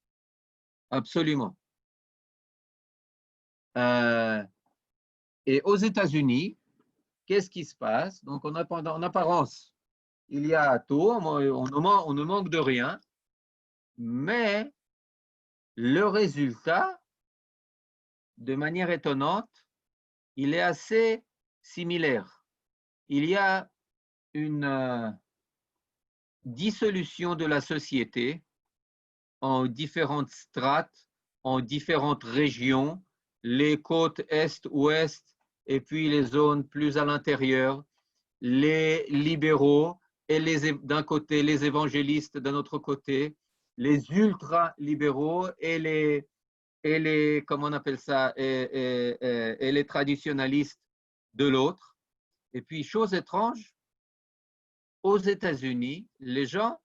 S2: absolument. Et aux États-Unis, qu'est-ce qui se passe? Donc, en apparence, il y a tout, on ne manque de rien, mais le résultat, de manière étonnante, il est assez similaire. Il y a une dissolution de la société en différentes strates, en différentes régions, les côtes est, ouest, et puis les zones plus à l'intérieur, les libéraux, et d'un côté, les évangélistes d'un autre côté, les ultra-libéraux et les, comment on appelle ça, et les traditionalistes de l'autre. Et puis, chose étrange, aux États-Unis, les gens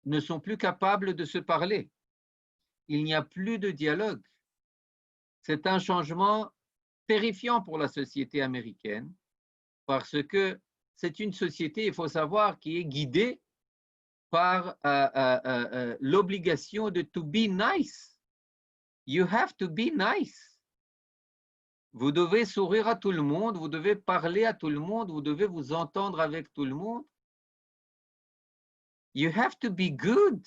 S2: ne sont plus capables de se parler. Il n'y a plus de dialogue. C'est un changement terrifiant pour la société américaine parce que c'est une société, il faut savoir, qui est guidée par l'obligation de to be nice. You have to be nice. Vous devez sourire à tout le monde, vous devez parler à tout le monde, vous devez vous entendre avec tout le monde. You have to be good.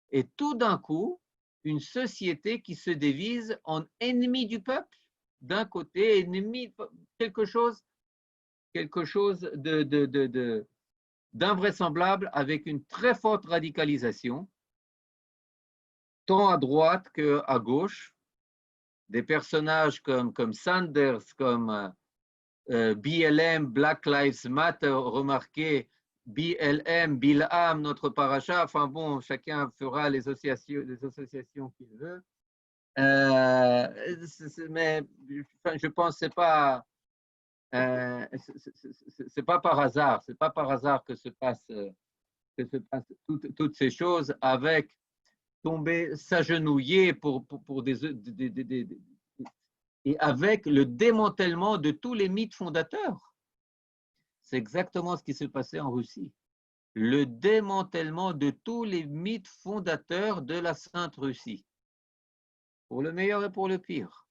S2: Et tout d'un coup, une société qui se divise en ennemi du peuple, d'un côté, ennemi, quelque chose d'invraisemblable avec une très forte radicalisation, tant à droite qu'à gauche. Des personnages comme Sanders, comme BLM, Black Lives Matter, remarquez, BLM, Bilham, notre paracha, enfin bon, chacun fera les associations qu'il veut. Mais je pense que c'est pas par hasard, c'est pas par hasard que se passent toutes ces choses avec tomber, s'agenouiller pour et avec le démantèlement de tous les mythes fondateurs. C'est exactement ce qui s'est passé en Russie. Le démantèlement de tous les mythes fondateurs de la Sainte Russie, pour le meilleur et pour le pire.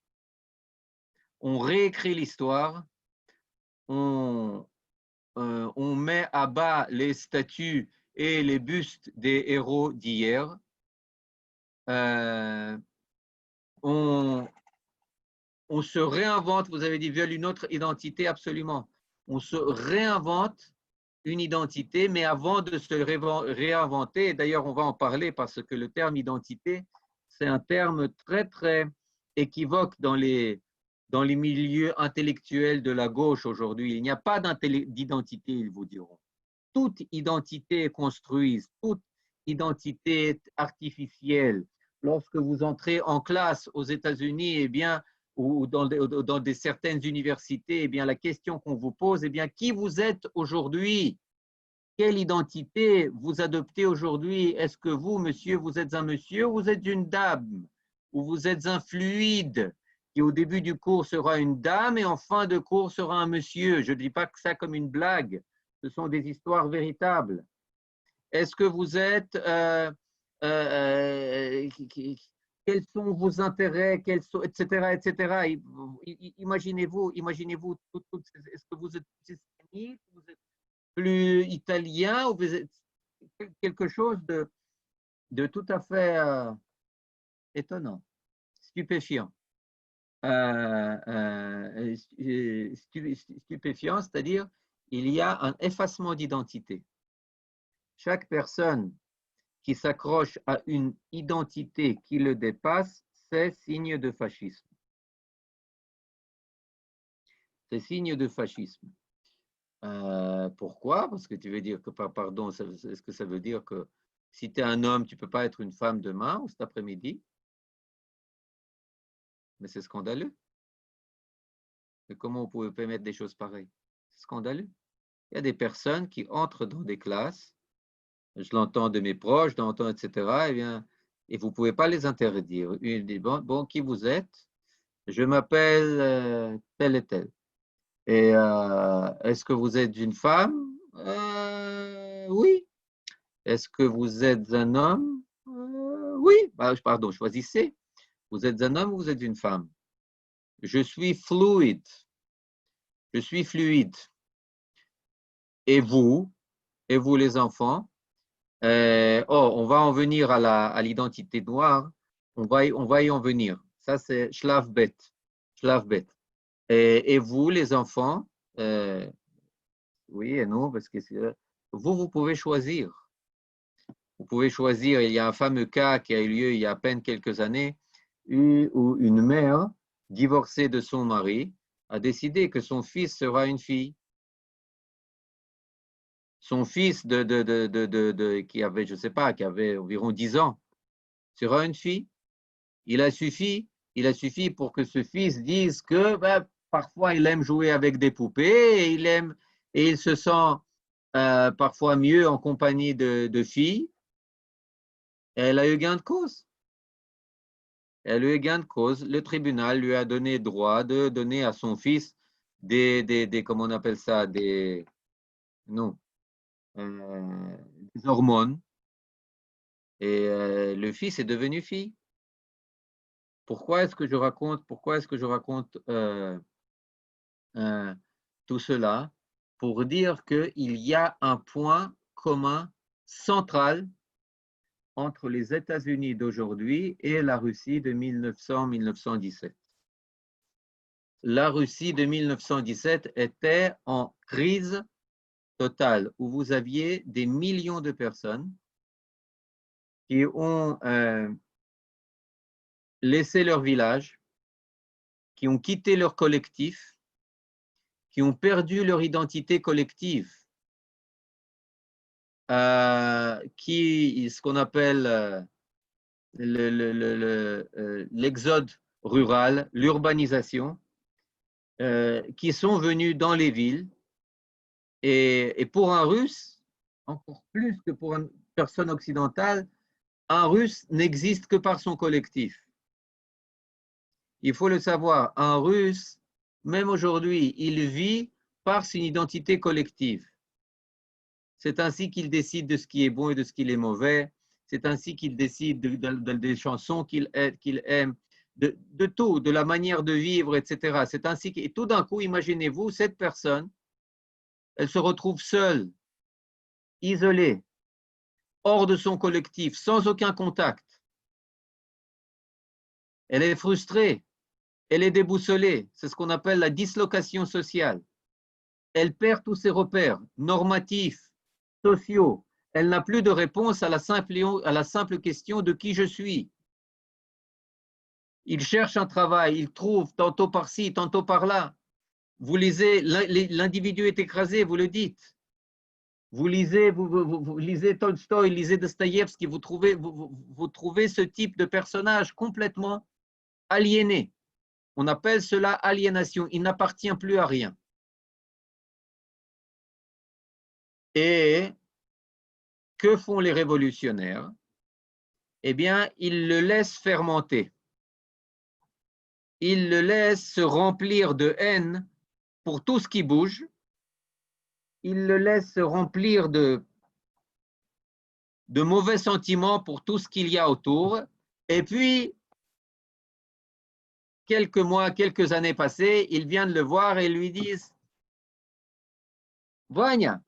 S2: On réécrit l'histoire, on met à bas les statues et les bustes des héros d'hier. On se réinvente, vous avez dit, veulent une autre identité, absolument. On se réinvente une identité, mais avant de se réinventer, et d'ailleurs on va en parler parce que le terme identité, c'est un terme très, très équivoque dans les milieux intellectuels de la gauche aujourd'hui. Il n'y a pas d'identité, ils vous diront. Toute identité est construite, toute identité est artificielle. Lorsque vous entrez en classe aux États-Unis, eh bien, ou dans certaines universités, eh bien, la question qu'on vous pose, eh bien, qui vous êtes aujourd'hui? Quelle identité vous adoptez aujourd'hui? Est-ce que vous, monsieur, vous êtes un monsieur ou vous êtes une dame? Ou vous êtes un fluide qui, au début du cours, sera une dame et en fin de cours sera un monsieur? Je ne dis pas que ça comme une blague. Ce sont des histoires véritables. Est-ce que vous êtes… quels sont vos intérêts, etc., etc. Imaginez-vous, est-ce que vous êtes hispanique, vous êtes plus italien, ou vous êtes quelque chose de tout à fait étonnant, stupéfiant. Stupéfiant, c'est-à-dire il y a un effacement d'identité. Chaque personne qui s'accroche à une identité qui le dépasse, c'est signe de fascisme. C'est signe de fascisme. Pourquoi? Parce que tu veux dire que, pardon, est-ce que ça veut dire que si tu es un homme, tu ne peux pas être une femme demain ou cet après-midi? Mais c'est scandaleux. Mais comment on pouvait permettre des choses pareilles? C'est scandaleux. Il y a des personnes qui entrent dans des classes, je l'entends de mes proches, je l'entends, etc. Eh bien, et vous ne pouvez pas les interdire. Ils disent, bon, qui vous êtes? Je m'appelle tel et tel. Et est-ce que vous êtes une femme? Oui. Est-ce que vous êtes un homme? Oui. Pardon, choisissez. Vous êtes un homme ou vous êtes une femme? Je suis fluide. Je suis fluide. Et vous les enfants? On va en venir à l'identité noire. On va y en venir. Ça, c'est Schlavbet. Schlavbet. Et vous, les enfants? Oui et non, parce que vous pouvez choisir. Vous pouvez choisir. Il y a un fameux cas qui a eu lieu il y a à peine quelques années où une mère divorcée de son mari a décidé que son fils sera une fille. Son fils qui avait, je sais pas, qui avait environ 10 ans, sera une fille. Il a suffi pour que ce fils dise que parfois il aime jouer avec des poupées et il se sent parfois mieux en compagnie de filles. Et elle a eu gain de cause. Elle a eu gain de cause. Le tribunal lui a donné droit de donner à son fils comment on appelle ça, non, des hormones. Et le fils est devenu fille. Pourquoi est-ce que je raconte tout cela? Pour dire qu'il y a un point commun central entre les États-Unis d'aujourd'hui et la Russie de 1900-1917. La Russie de 1917 était en crise totale, où vous aviez des millions de personnes qui ont laissé leur village, qui ont quitté leur collectif, qui ont perdu leur identité collective, ce qu'on appelle l'exode rural, l'urbanisation, qui sont venus dans les villes. Et pour un Russe, encore plus que pour une personne occidentale, un Russe n'existe que par son collectif. Il faut le savoir, un Russe, même aujourd'hui, il vit par son identité collective. C'est ainsi qu'il décide de ce qui est bon et de ce qui est mauvais. C'est ainsi qu'il décide des chansons qu'il aime, de tout, de la manière de vivre, etc. C'est ainsi que, et tout d'un coup, imaginez-vous, cette personne, elle se retrouve seule, isolée, hors de son collectif, sans aucun contact. Elle est frustrée, elle est déboussolée. C'est ce qu'on appelle la dislocation sociale. Elle perd tous ses repères normatifs, sociaux. Elle n'a plus de réponse à la simple question de qui je suis. Il cherche un travail, il trouve tantôt par-ci, tantôt par-là. Vous lisez, l'individu est écrasé, vous le dites. Vous lisez Tolstoï, lisez Dostoïevski, vous trouvez ce type de personnage complètement aliéné. On appelle cela aliénation. Il n'appartient plus à rien. Et que font les révolutionnaires? Eh bien, ils le laissent fermenter. Ils le laissent se remplir de haine pour tout ce qui bouge. Ils le laissent se remplir de mauvais sentiments pour tout ce qu'il y a autour. Et puis, quelques mois, quelques années passées, ils viennent le voir et lui disent « Vanya,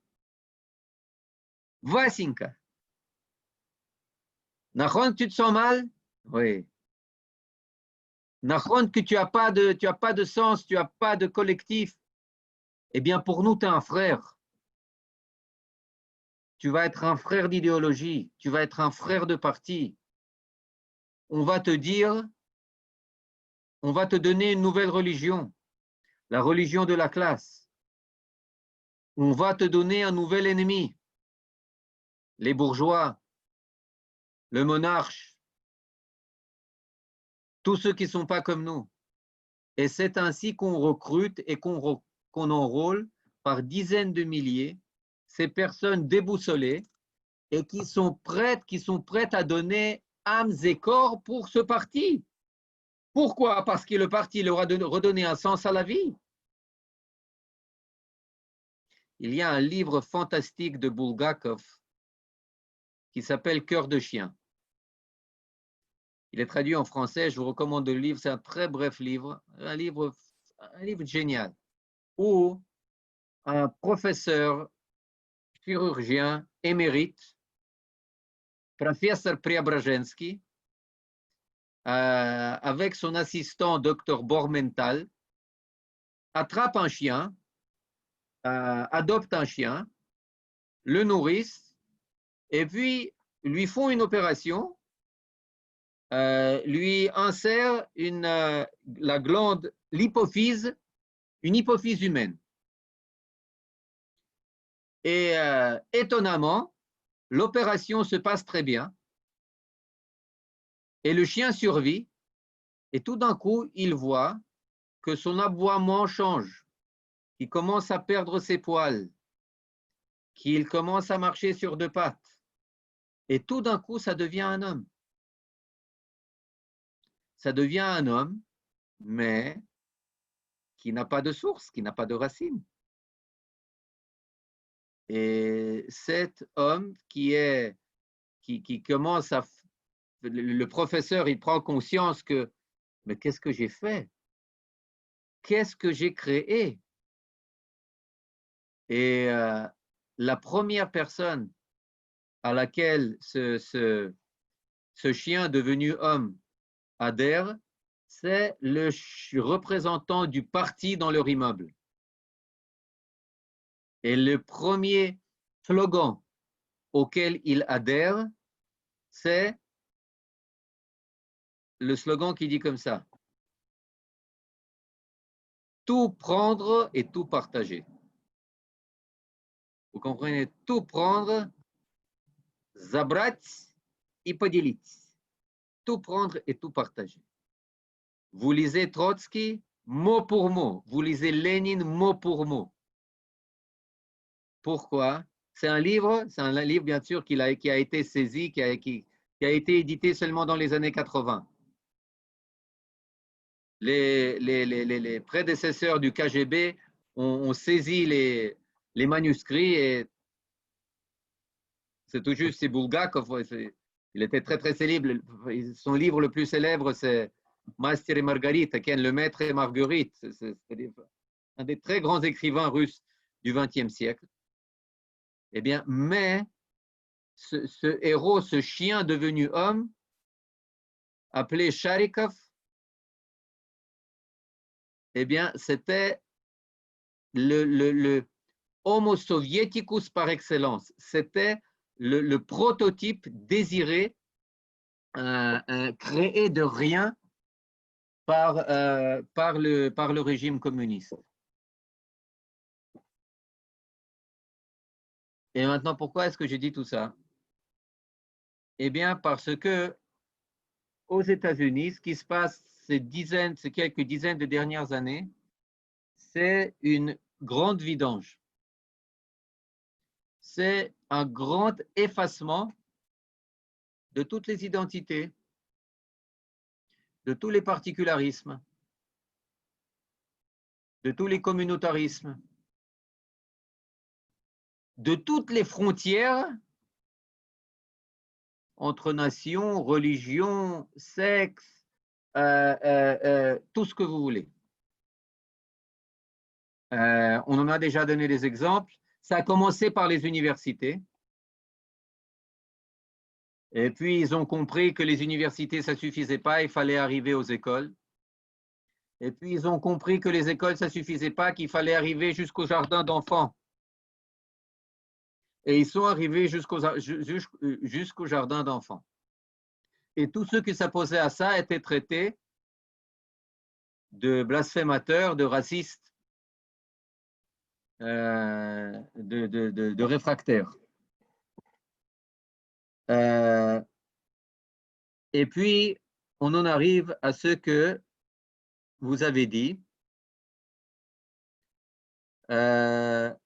S2: Vasinka, Nahon, tu te sens mal? Oui. Nahon, que tu n'as pas de sens, tu n'as pas de collectif. Eh bien, pour nous, tu es un frère. tu vas être un frère d'idéologie, tu vas être un frère de parti. On va te dire, on va te donner une nouvelle religion, la religion de la classe. On va te donner un nouvel ennemi, les bourgeois, le monarque, tous ceux qui ne sont pas comme nous. Et c'est ainsi qu'on recrute et qu'on enrôle par dizaines de milliers ces personnes déboussolées et qui sont prêtes à donner âmes et corps pour ce parti. Pourquoi? Parce que le parti leur a redonné un sens à la vie. Il y a un livre fantastique de Bulgakov qui s'appelle Cœur de chien. Il est traduit en français, je vous recommande le livre, c'est un très bref livre, un livre génial, où un professeur chirurgien émérite, professeur Preobrazhensky, avec son assistant Dr Bormental, attrape un chien, adopte un chien, le nourrissent, et puis lui font une opération, lui insère la glande, l'hypophyse, une hypophyse humaine. Et étonnamment, l'opération se passe très bien et le chien survit et tout d'un coup, il voit que son aboiement change, qu'il commence à perdre ses poils, qu'il commence à marcher sur deux pattes et tout d'un coup, ça devient un homme. Ça devient un homme, mais qui n'a pas de source, qui n'a pas de racine. Et cet homme qui commence à... Le professeur, il prend conscience que, mais qu'est-ce que j'ai fait? Qu'est-ce que j'ai créé? Et la première personne à laquelle ce chien devenu homme adhère, c'est le représentant du parti dans leur immeuble. Et le premier slogan auquel il adhère, c'est le slogan qui dit comme ça: tout prendre et tout partager. Vous comprenez? Tout prendre, забрать и поделить. Tout prendre et tout partager. Vous lisez Trotsky mot pour mot. Vous lisez Lénine mot pour mot. Pourquoi? C'est un livre bien sûr qui a été saisi, qui a été édité seulement dans les années 80. Les prédécesseurs du KGB ont saisi les manuscrits et c'est tout juste, c'est Bulgakov, il était très très célèbre. Son livre le plus célèbre, c'est Master et Margarita, Ken, le maître et Marguerite. C'est un des très grands écrivains russes du XXe siècle. Eh bien, mais ce héros, ce chien devenu homme, appelé Sharikov, eh bien, c'était le Homo soviéticus par excellence. C'était le prototype désiré, créé de rien par le régime communiste. Et maintenant, pourquoi est-ce que j'ai dit tout ça? Eh bien, parce que aux États-Unis, ce qui se passe ces quelques dizaines de dernières années, c'est une grande vidange. C'est un grand effacement de toutes les identités, de tous les particularismes, de tous les communautarismes, de toutes les frontières entre nations, religions, sexes, tout ce que vous voulez. On en a déjà donné des exemples. Ça a commencé par les universités. Et puis, ils ont compris que les universités, ça ne suffisait pas, il fallait arriver aux écoles. Et puis, ils ont compris que les écoles, ça ne suffisait pas, qu'il fallait arriver jusqu'au jardin d'enfants. et ils sont arrivés jusqu'au jardin d'enfants. Et tous ceux qui s'opposaient à ça étaient traités de blasphémateurs, de racistes, de réfractaires. Et puis, on en arrive à ce que vous avez dit. Il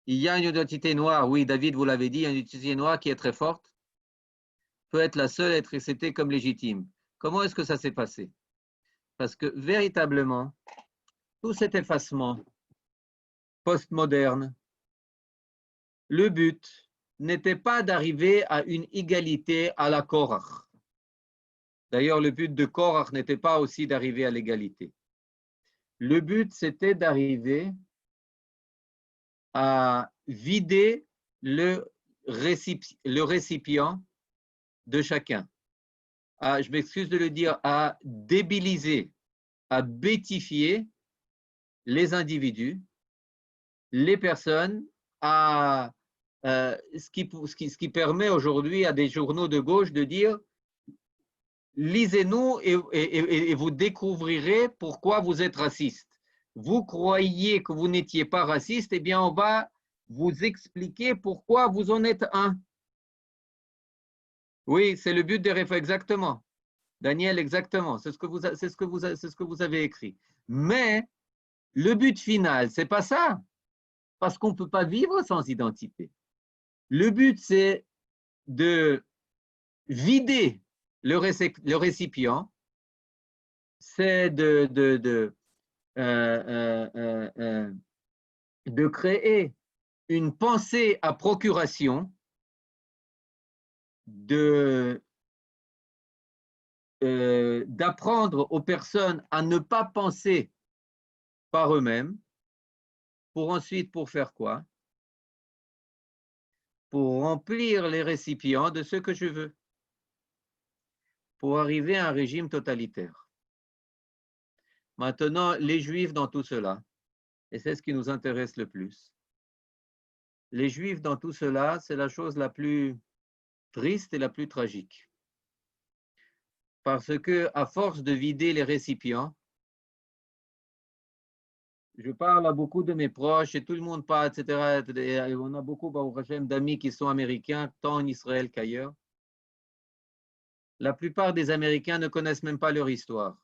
S2: y a une identité noire, oui, David, vous l'avez dit, une identité noire qui est très forte, peut être la seule à être acceptée comme légitime. Comment est-ce que ça s'est passé? Parce que véritablement, tout cet effacement postmoderne, le but n'était pas d'arriver à une égalité à la Korach. D'ailleurs, le but de Korach n'était pas aussi d'arriver à l'égalité. Le but, c'était d'arriver à vider le récipient de chacun. Je m'excuse de le dire, à débiliser, à bêtifier les individus, les personnes, ce qui permet aujourd'hui à des journaux de gauche de dire lisez-nous et vous découvrirez pourquoi vous êtes raciste. Vous croyez que vous n'étiez pas raciste, eh bien on va vous expliquer pourquoi vous en êtes un. Oui, c'est le but des réformes, exactement. Daniel, exactement. C'est ce que vous avez écrit. Mais le but final, c'est pas ça, parce qu'on ne peut pas vivre sans identité. Le but, c'est de vider le récipient, c'est de créer une pensée à procuration, d'apprendre aux personnes à ne pas penser par eux-mêmes, pour faire quoi? Pour remplir les récipients de ce que je veux, pour arriver à un régime totalitaire. Maintenant, les Juifs dans tout cela, et c'est ce qui nous intéresse le plus, les Juifs dans tout cela, c'est la chose la plus triste et la plus tragique. Parce que, à force de vider les récipients, je parle à beaucoup de mes proches et tout le monde parle, etc. Et on a beaucoup d'amis qui sont américains, tant en Israël qu'ailleurs. La plupart des Américains ne connaissent même pas leur histoire.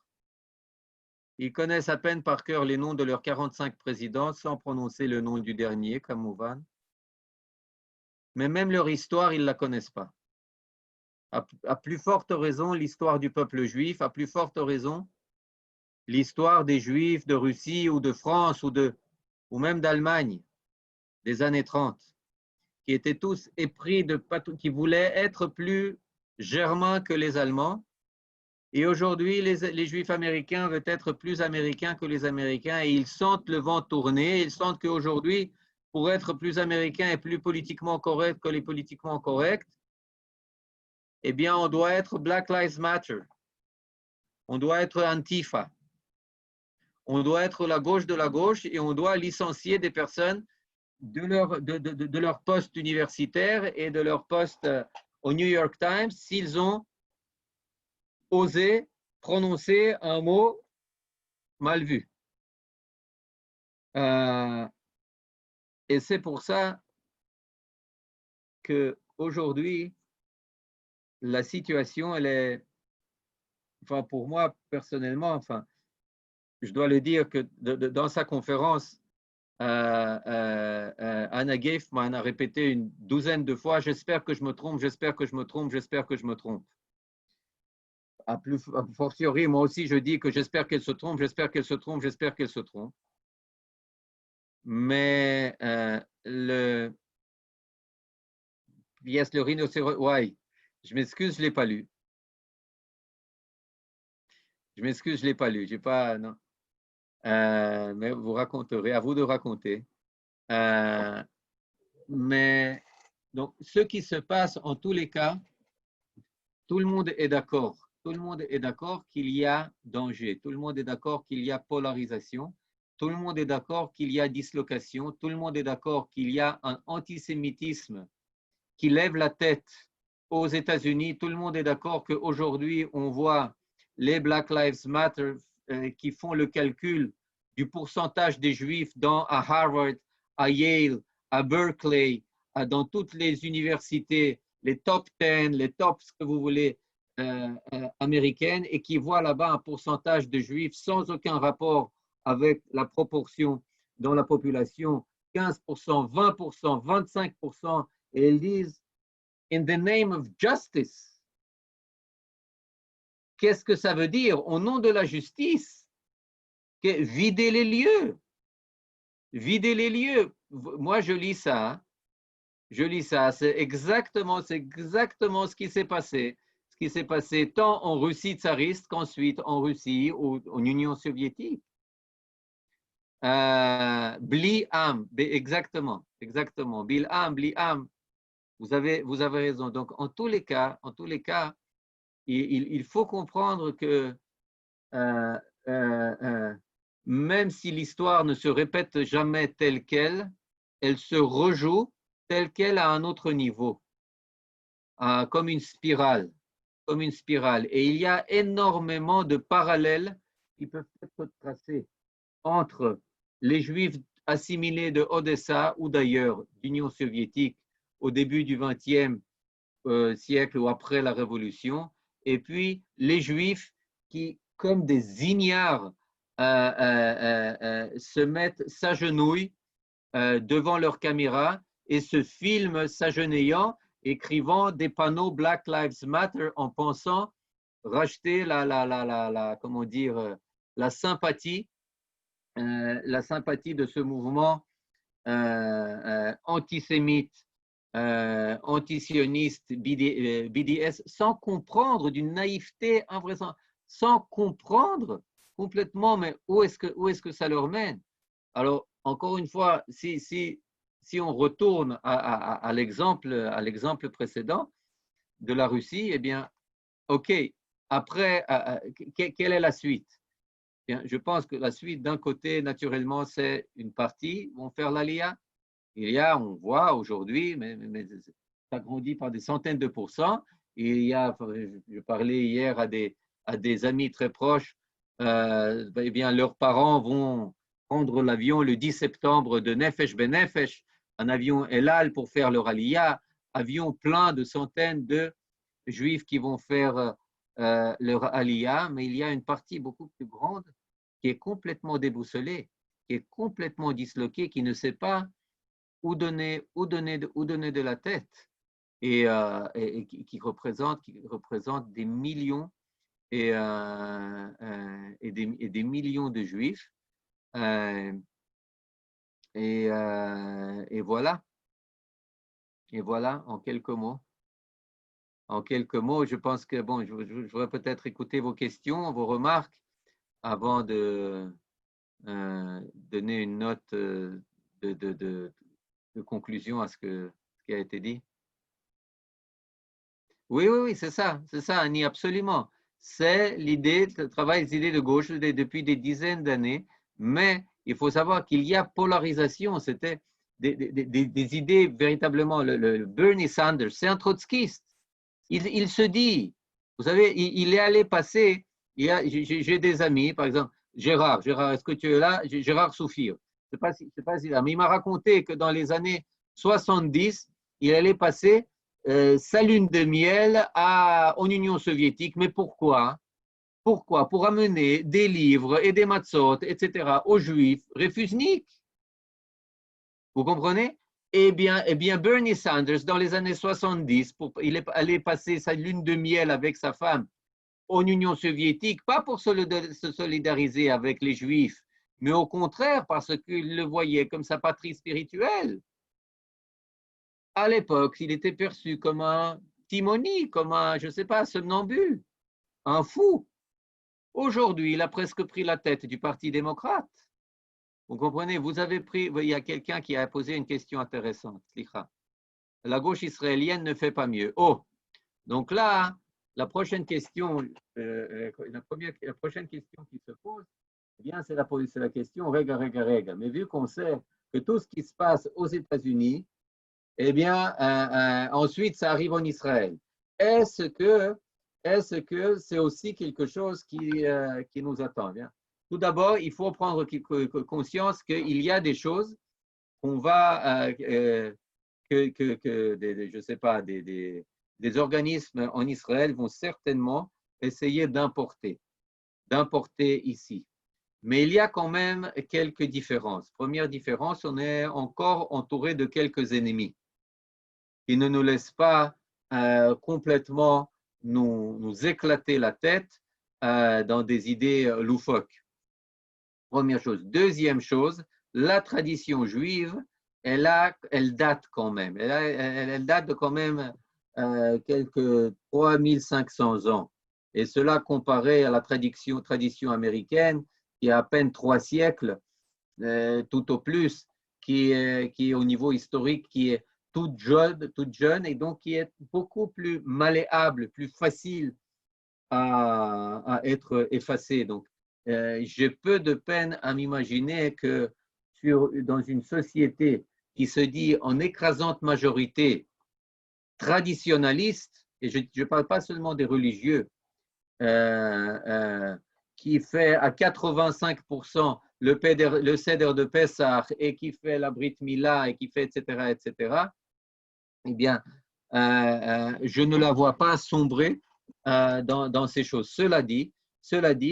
S2: Ils connaissent à peine par cœur les noms de leurs 45 présidents, sans prononcer le nom du dernier, comme Mouvan. Mais même leur histoire, ils ne la connaissent pas. À plus forte raison, l'histoire du peuple juif, à plus forte raison, l'histoire des Juifs de Russie ou de France ou même d'Allemagne des années 30, qui étaient tous épris qui voulaient être plus germains que les Allemands. Et aujourd'hui, les Juifs américains veulent être plus américains que les Américains et ils sentent le vent tourner. Ils sentent qu'aujourd'hui, pour être plus américain et plus politiquement correct que les politiquement corrects, eh bien, on doit être Black Lives Matter. On doit être Antifa. On doit être la gauche de la gauche et on doit licencier des personnes de leur poste universitaire et de leur poste au New York Times s'ils ont osé prononcer un mot mal vu. Et c'est pour ça qu'aujourd'hui, la situation, elle est, enfin pour moi personnellement, enfin, je dois le dire que dans sa conférence, Anna Geifman a répété une douzaine de fois, j'espère que je me trompe, j'espère que je me trompe, j'espère que je me trompe. A fortiori, moi aussi, je dis que j'espère qu'elle se trompe, j'espère qu'elle se trompe, j'espère qu'elle se trompe. Mais yes, le rhinocéros, ouais, je m'excuse, je ne l'ai pas lu. Je m'excuse, je ne l'ai pas lu. J'ai pas, non. Mais vous raconterez, à vous de raconter. Mais donc, ce qui se passe en tous les cas, tout le monde est d'accord. Tout le monde est d'accord qu'il y a danger. Tout le monde est d'accord qu'il y a polarisation. tout le monde est d'accord qu'il y a dislocation, tout le monde est d'accord qu'il y a un antisémitisme qui lève la tête aux États-Unis. Tout le monde est d'accord qu'aujourd'hui, on voit les Black Lives Matter qui font le calcul du pourcentage des Juifs à Harvard, à Yale, à Berkeley, dans toutes les universités, les top 10, les tops, ce que vous voulez, américaines, et qui voient là-bas un pourcentage de Juifs sans aucun rapport avec la proportion dans la population, 15%, 20%, 25%, et ils disent, in the name of justice. Qu'est-ce que ça veut dire? Au nom de la justice, vider les lieux. Vider les lieux. Moi, je lis ça. Je lis ça. C'est exactement ce qui s'est passé. Ce qui s'est passé tant en Russie tsariste qu'ensuite en Russie ou en Union soviétique. Bli am, exactement. Bil'am, bli am. Vous avez raison. Donc, en tous les cas, il faut comprendre que même si l'histoire ne se répète jamais telle qu'elle, elle se rejoue telle qu'elle à un autre niveau, comme une spirale. Et il y a énormément de parallèles qui peuvent être tracés entre les Juifs assimilés de Odessa ou d'ailleurs d'Union soviétique au début du XXe siècle ou après la Révolution, et puis les Juifs qui, comme des ignares, s'agenouillent devant leur caméra et se filment s'agenouillant, écrivant des panneaux Black Lives Matter en pensant racheter comment dire, la sympathie de ce mouvement antisémite, antisioniste, BDS, sans comprendre, d'une naïveté invraisemblable, sans comprendre complètement, mais où est-ce que ça leur mène? Alors, encore une fois, si on retourne à l'exemple précédent de la Russie, eh bien, OK, après, quelle est la suite? Bien, je pense que la suite, d'un côté, naturellement, c'est une partie vont faire l'ALIA. On voit aujourd'hui, mais ça grandit par des centaines de pourcents. Je parlais hier à des amis très proches, eh bien, leurs parents vont prendre l'avion le 10 septembre de Nefesh Benefesh, un avion Elal pour faire leur Aliyah, avion plein de centaines de juifs qui vont faire leur Aliyah, mais il y a une partie beaucoup plus grande qui est complètement déboussolée, qui est complètement disloquée, qui ne sait pas où donner de la tête, et qui représente des millions et des millions de juifs. Et voilà. Et voilà, en quelques mots. En quelques mots, je pense que, bon, je voudrais peut-être écouter vos questions, vos remarques, avant de donner une note de conclusion à ce qui a été dit. Oui, c'est ça, Annie, absolument. C'est l'idée, le travail des idées de gauche depuis des dizaines d'années, mais il faut savoir qu'il y a polarisation. C'était des idées véritablement. Le Bernie Sanders, c'est un trotskiste. Il se dit, vous savez, il est allé passer. J'ai des amis, par exemple, Gérard, est-ce que tu es là? Gérard Soufir. Je ne sais pas s'il est là, mais il m'a raconté que dans les années 70, il allait passer sa lune de miel en Union soviétique. Mais pourquoi? Pourquoi? Pour amener des livres et des matzot, etc., aux juifs réfusniks. Vous comprenez? Eh bien, Bernie Sanders, dans les années 70, il est allé passer sa lune de miel avec sa femme en Union soviétique, pas pour se solidariser avec les juifs, mais au contraire parce qu'il le voyait comme sa patrie spirituelle. À l'époque, il était perçu comme un timoni, comme un, je ne sais pas, somnambule, un fou. Aujourd'hui, il a presque pris la tête du Parti démocrate. Vous comprenez? Il y a quelqu'un qui a posé une question intéressante. La gauche israélienne ne fait pas mieux. Oh, donc là, la prochaine question qui se pose, Eh bien, c'est la question, rega. Mais vu qu'on sait que tout ce qui se passe aux États-Unis, eh bien, ensuite, ça arrive en Israël. Est-ce que c'est aussi quelque chose qui nous attend? Bien. Tout d'abord, il faut prendre conscience qu'il y a des choses qu'on va, je sais pas, des organismes en Israël vont certainement essayer d'importer ici. Mais il y a quand même quelques différences. Première différence, on est encore entouré de quelques ennemis qui ne nous laissent pas complètement nous éclater la tête dans des idées loufoques. Première chose. Deuxième chose, la tradition juive, elle date quand même. Elle date de quand même quelques 3500 ans. Et cela comparé à la tradition américaine, qui a à peine 3 siècles, tout au plus, qui est au niveau historique, qui est toute jeune et donc qui est beaucoup plus malléable, plus facile à être effacée. Donc, j'ai peu de peine à m'imaginer que dans une société qui se dit en écrasante majorité traditionnaliste, et je ne parle pas seulement des religieux, qui fait à 85% le Seder de Pessah et qui fait la Brit Mila et qui fait etc., eh bien, je ne la vois pas sombrer dans ces choses. Cela dit,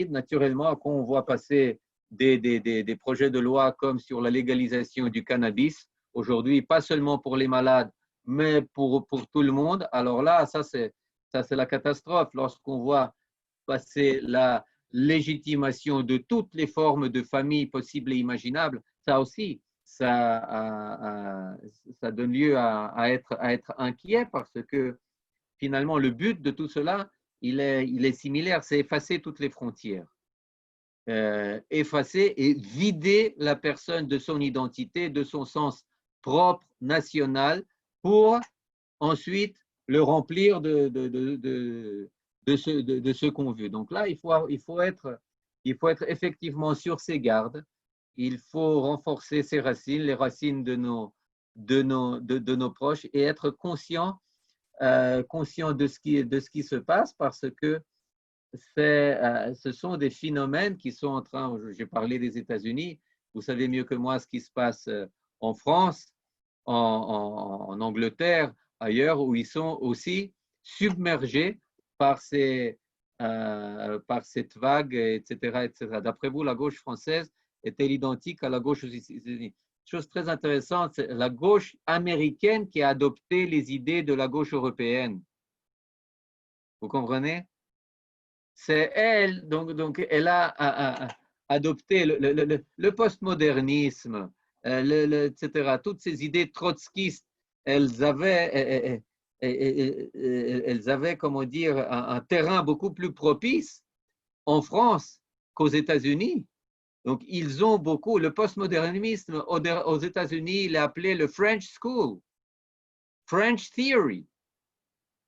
S2: naturellement, quand on voit passer des projets de loi comme sur la légalisation du cannabis, aujourd'hui, pas seulement pour les malades, mais pour tout le monde, alors là, ça c'est la catastrophe. Lorsqu'on voit passer la légitimation de toutes les formes de famille possibles et imaginables, ça aussi, ça donne lieu à être inquiet parce que finalement, le but de tout cela, il est similaire, c'est effacer toutes les frontières. Effacer et vider la personne de son identité, de son sens propre, national, pour ensuite le remplir de ce qu'on veut. Donc là, il faut être effectivement sur ses gardes. Il faut renforcer ses racines, les racines de nos proches et être conscient de ce qui se passe parce que ce sont des phénomènes qui sont en train, j'ai parlé des États-Unis, vous savez mieux que moi ce qui se passe en France, en Angleterre, ailleurs, où ils sont aussi submergés par cette vague, etc., etc. D'après vous, la gauche française est-elle identique à la gauche aux États-Unis? Chose très intéressante, c'est la gauche américaine qui a adopté les idées de la gauche européenne. Vous comprenez? C'est elle, donc elle a adopté le postmodernisme, etc. Toutes ces idées trotskistes, elles avaient, comment dire, un terrain beaucoup plus propice en France qu'aux États-Unis. Donc, ils ont beaucoup, le postmodernisme aux États-Unis, il est appelé le French School, French Theory,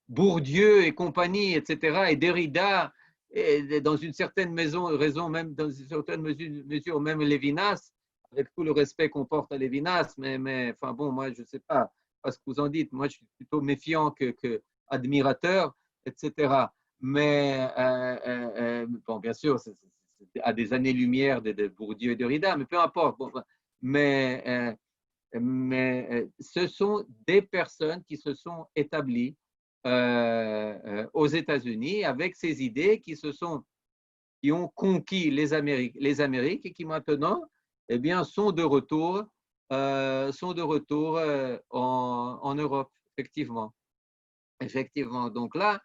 S2: Bourdieu et compagnie, etc., et Derrida, et dans une certaine raison, même dans une certaine mesure, même Lévinas, avec tout le respect qu'on porte à Lévinas, mais enfin bon, moi, je ne sais pas ce que vous en dites, moi, je suis plutôt méfiant que admirateur, etc. Mais, bon, bien sûr, c'est à des années-lumière de Bourdieu et Derrida, mais peu importe. Bon, mais ce sont des personnes qui se sont établies aux États-Unis avec ces idées qui ont conquis les Amériques et qui maintenant eh bien, sont de retour en Europe, effectivement. Effectivement. Donc là,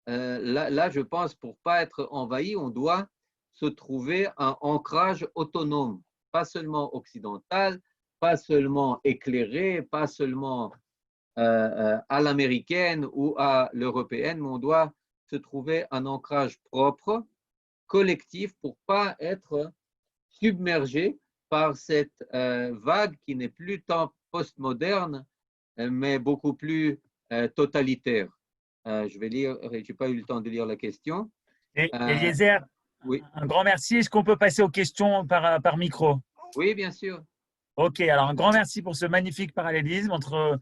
S2: je pense, pour ne pas être envahi, on doit se trouver un ancrage autonome, pas seulement occidental, pas seulement éclairé, pas seulement à l'américaine ou à l'européenne, mais on doit se trouver un ancrage propre, collectif, pour ne pas être submergé par cette vague qui n'est plus tant postmoderne, mais beaucoup plus totalitaire. Je vais lire, je n'ai pas eu le temps de lire la question.
S1: Eliezer,
S2: Oui,
S1: un grand merci. Est-ce qu'on peut passer aux questions par micro?
S2: oui, bien sûr.
S1: Ok, alors un grand merci pour ce magnifique parallélisme entre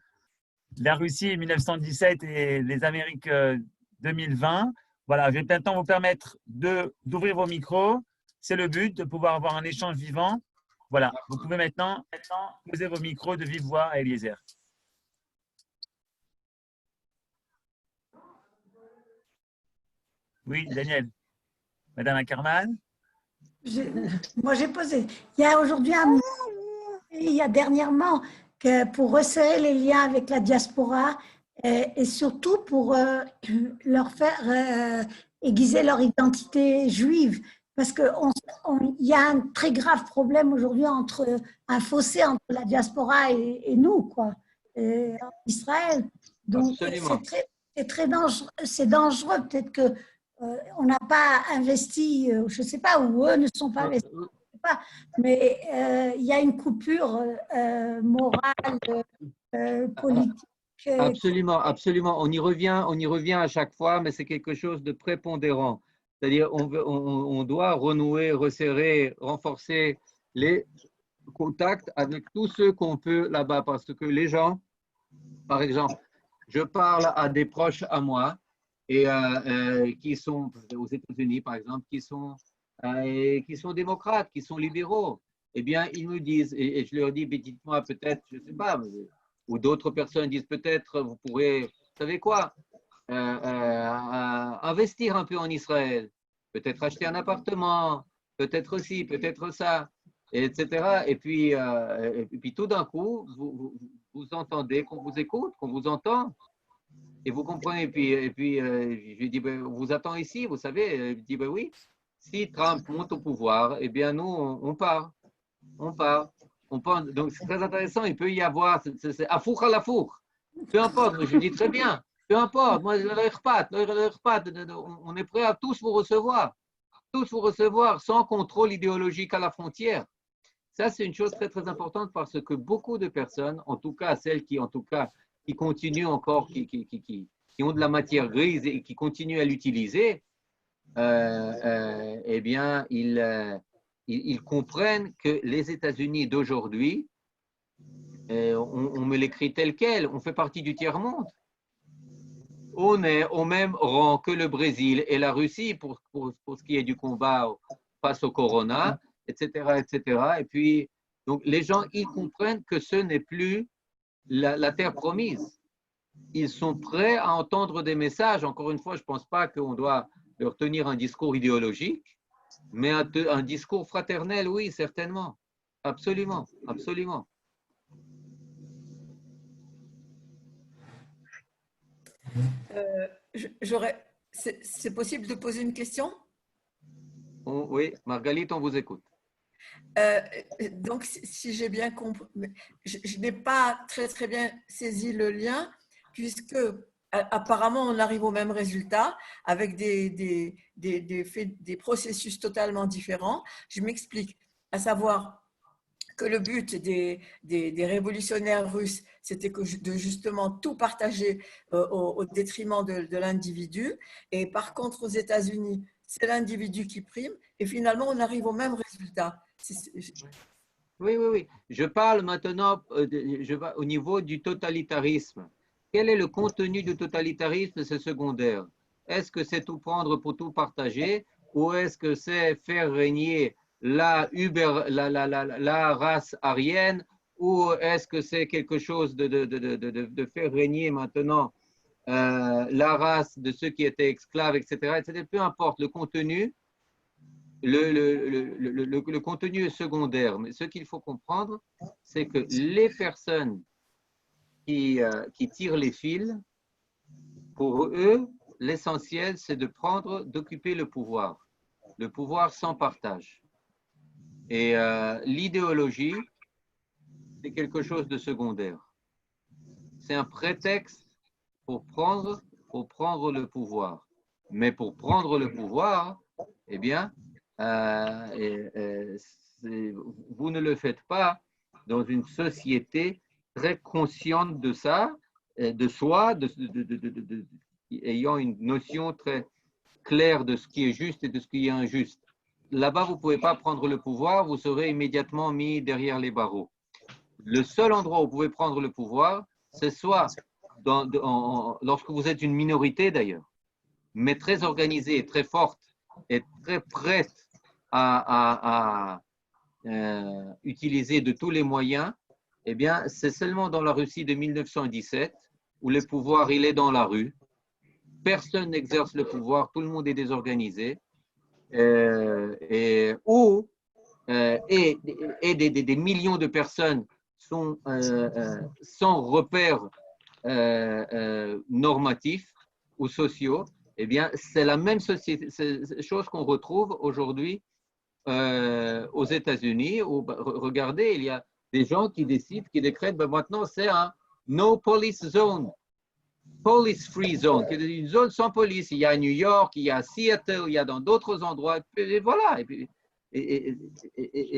S1: la Russie 1917 et les Amériques 2020. Voilà, je vais maintenant vous permettre d'ouvrir vos micros. C'est le but, de pouvoir avoir un échange vivant. Voilà, vous pouvez maintenant poser vos micros de vive voix à Eliezer. Oui, Daniel. Madame Ackerman.
S3: Moi, j'ai posé. Il y a aujourd'hui il y a dernièrement que pour resserrer les liens avec la diaspora et surtout pour leur faire aiguiser leur identité juive. Parce qu'il y a un très grave problème aujourd'hui entre un fossé entre la diaspora et nous, quoi, en Israël. Donc,
S2: Absolument.
S3: c'est très dangereux. C'est dangereux. Peut-être que on n'a pas investi, je ne sais pas, ou eux ne sont pas investis, je sais pas, mais il y a une coupure morale, politique.
S2: Absolument, absolument. On y revient à chaque fois, mais c'est quelque chose de prépondérant. C'est-à-dire, on doit renouer, resserrer, renforcer les contacts avec tous ceux qu'on peut là-bas, parce que les gens, par exemple, je parle à des proches à moi et qui sont aux États-Unis, par exemple, qui sont démocrates, qui sont libéraux. Eh bien, ils me disent, et je leur dis, dites-moi peut-être, je ne sais pas, ou d'autres personnes disent peut-être, vous pourrez, vous savez quoi, investir un peu en Israël, peut-être acheter un appartement, peut-être aussi, peut-être ça, etc. Et puis tout d'un coup, vous entendez qu'on vous écoute, qu'on vous entend. Et vous comprenez, je lui dis, ben, on vous attend ici, vous savez. Il dit, ben oui, si Trump monte au pouvoir, eh bien nous, on part. On part. On part. Donc c'est très intéressant, il peut y avoir, c'est à four à la four. Peu importe, je lui dis très bien, peu importe, moi, on est prêt à tous vous recevoir sans contrôle idéologique à la frontière. Ça, c'est une chose très, très importante parce que beaucoup de personnes, en tout cas celles qui, en tout cas, qui continuent encore, qui ont de la matière grise et qui continuent à l'utiliser, eh bien, ils comprennent que les États-Unis d'aujourd'hui, on me l'écrit tel quel, on fait partie du tiers-monde. On est au même rang que le Brésil et la Russie pour ce qui est du combat face au corona, etc., etc. Et puis, donc, les gens, ils comprennent que ce n'est plus la terre promise. Ils sont prêts à entendre des messages. Encore une fois, je ne pense pas qu'on doit leur tenir un discours idéologique, mais un discours fraternel, oui, certainement. Absolument, absolument.
S4: C'est possible de poser une question?
S2: Oui, Margalit, on vous écoute.
S4: Donc, si j'ai bien compris, je n'ai pas très, très bien saisi le lien, puisque apparemment, on arrive au même résultat avec des processus totalement différents. Je m'explique, à savoir que le but des révolutionnaires russes, c'était de justement tout partager au détriment de l'individu. Et par contre, aux États-Unis, c'est l'individu qui prime. Et finalement, on arrive au même résultat.
S2: Oui, oui, oui. Je parle maintenant au niveau du totalitarisme. Quel est le contenu du totalitarisme? C'est secondaire. Est-ce que c'est tout prendre pour tout partager ou est-ce que c'est faire régner la race aryenne ou est-ce que c'est quelque chose de faire régner maintenant la race de ceux qui étaient esclaves, etc., etc. Peu importe le contenu. Le contenu est secondaire, mais ce qu'il faut comprendre, c'est que les personnes qui tirent les fils, pour eux, l'essentiel, c'est d'occuper le pouvoir sans partage. Et l'idéologie, c'est quelque chose de secondaire. C'est un prétexte pour prendre le pouvoir. Mais pour prendre le pouvoir, eh bien, vous ne le faites pas dans une société très consciente de ça, de soi, ayant une notion très claire de ce qui est juste et de ce qui est injuste. là-bas, vous ne pouvez pas prendre le pouvoir, vous serez immédiatement mis derrière les barreaux. Le seul endroit où vous pouvez prendre le pouvoir, c'est soit lorsque vous êtes une minorité d'ailleurs, mais très organisée, très forte et très prête à utiliser de tous les moyens, eh bien, c'est seulement dans la Russie de 1917 où le pouvoir, il est dans la rue. Personne n'exerce le pouvoir, tout le monde est désorganisé. Et des millions de personnes sont sans repères normatifs ou sociaux, eh bien, c'est la même chose qu'on retrouve aujourd'hui aux États-Unis. Regardez, il y a des gens qui décident, qui décrètent, ben maintenant c'est un no police zone, police free zone, une zone sans police. Il y a à New York, il y a à Seattle, il y a dans d'autres endroits. Et voilà. Et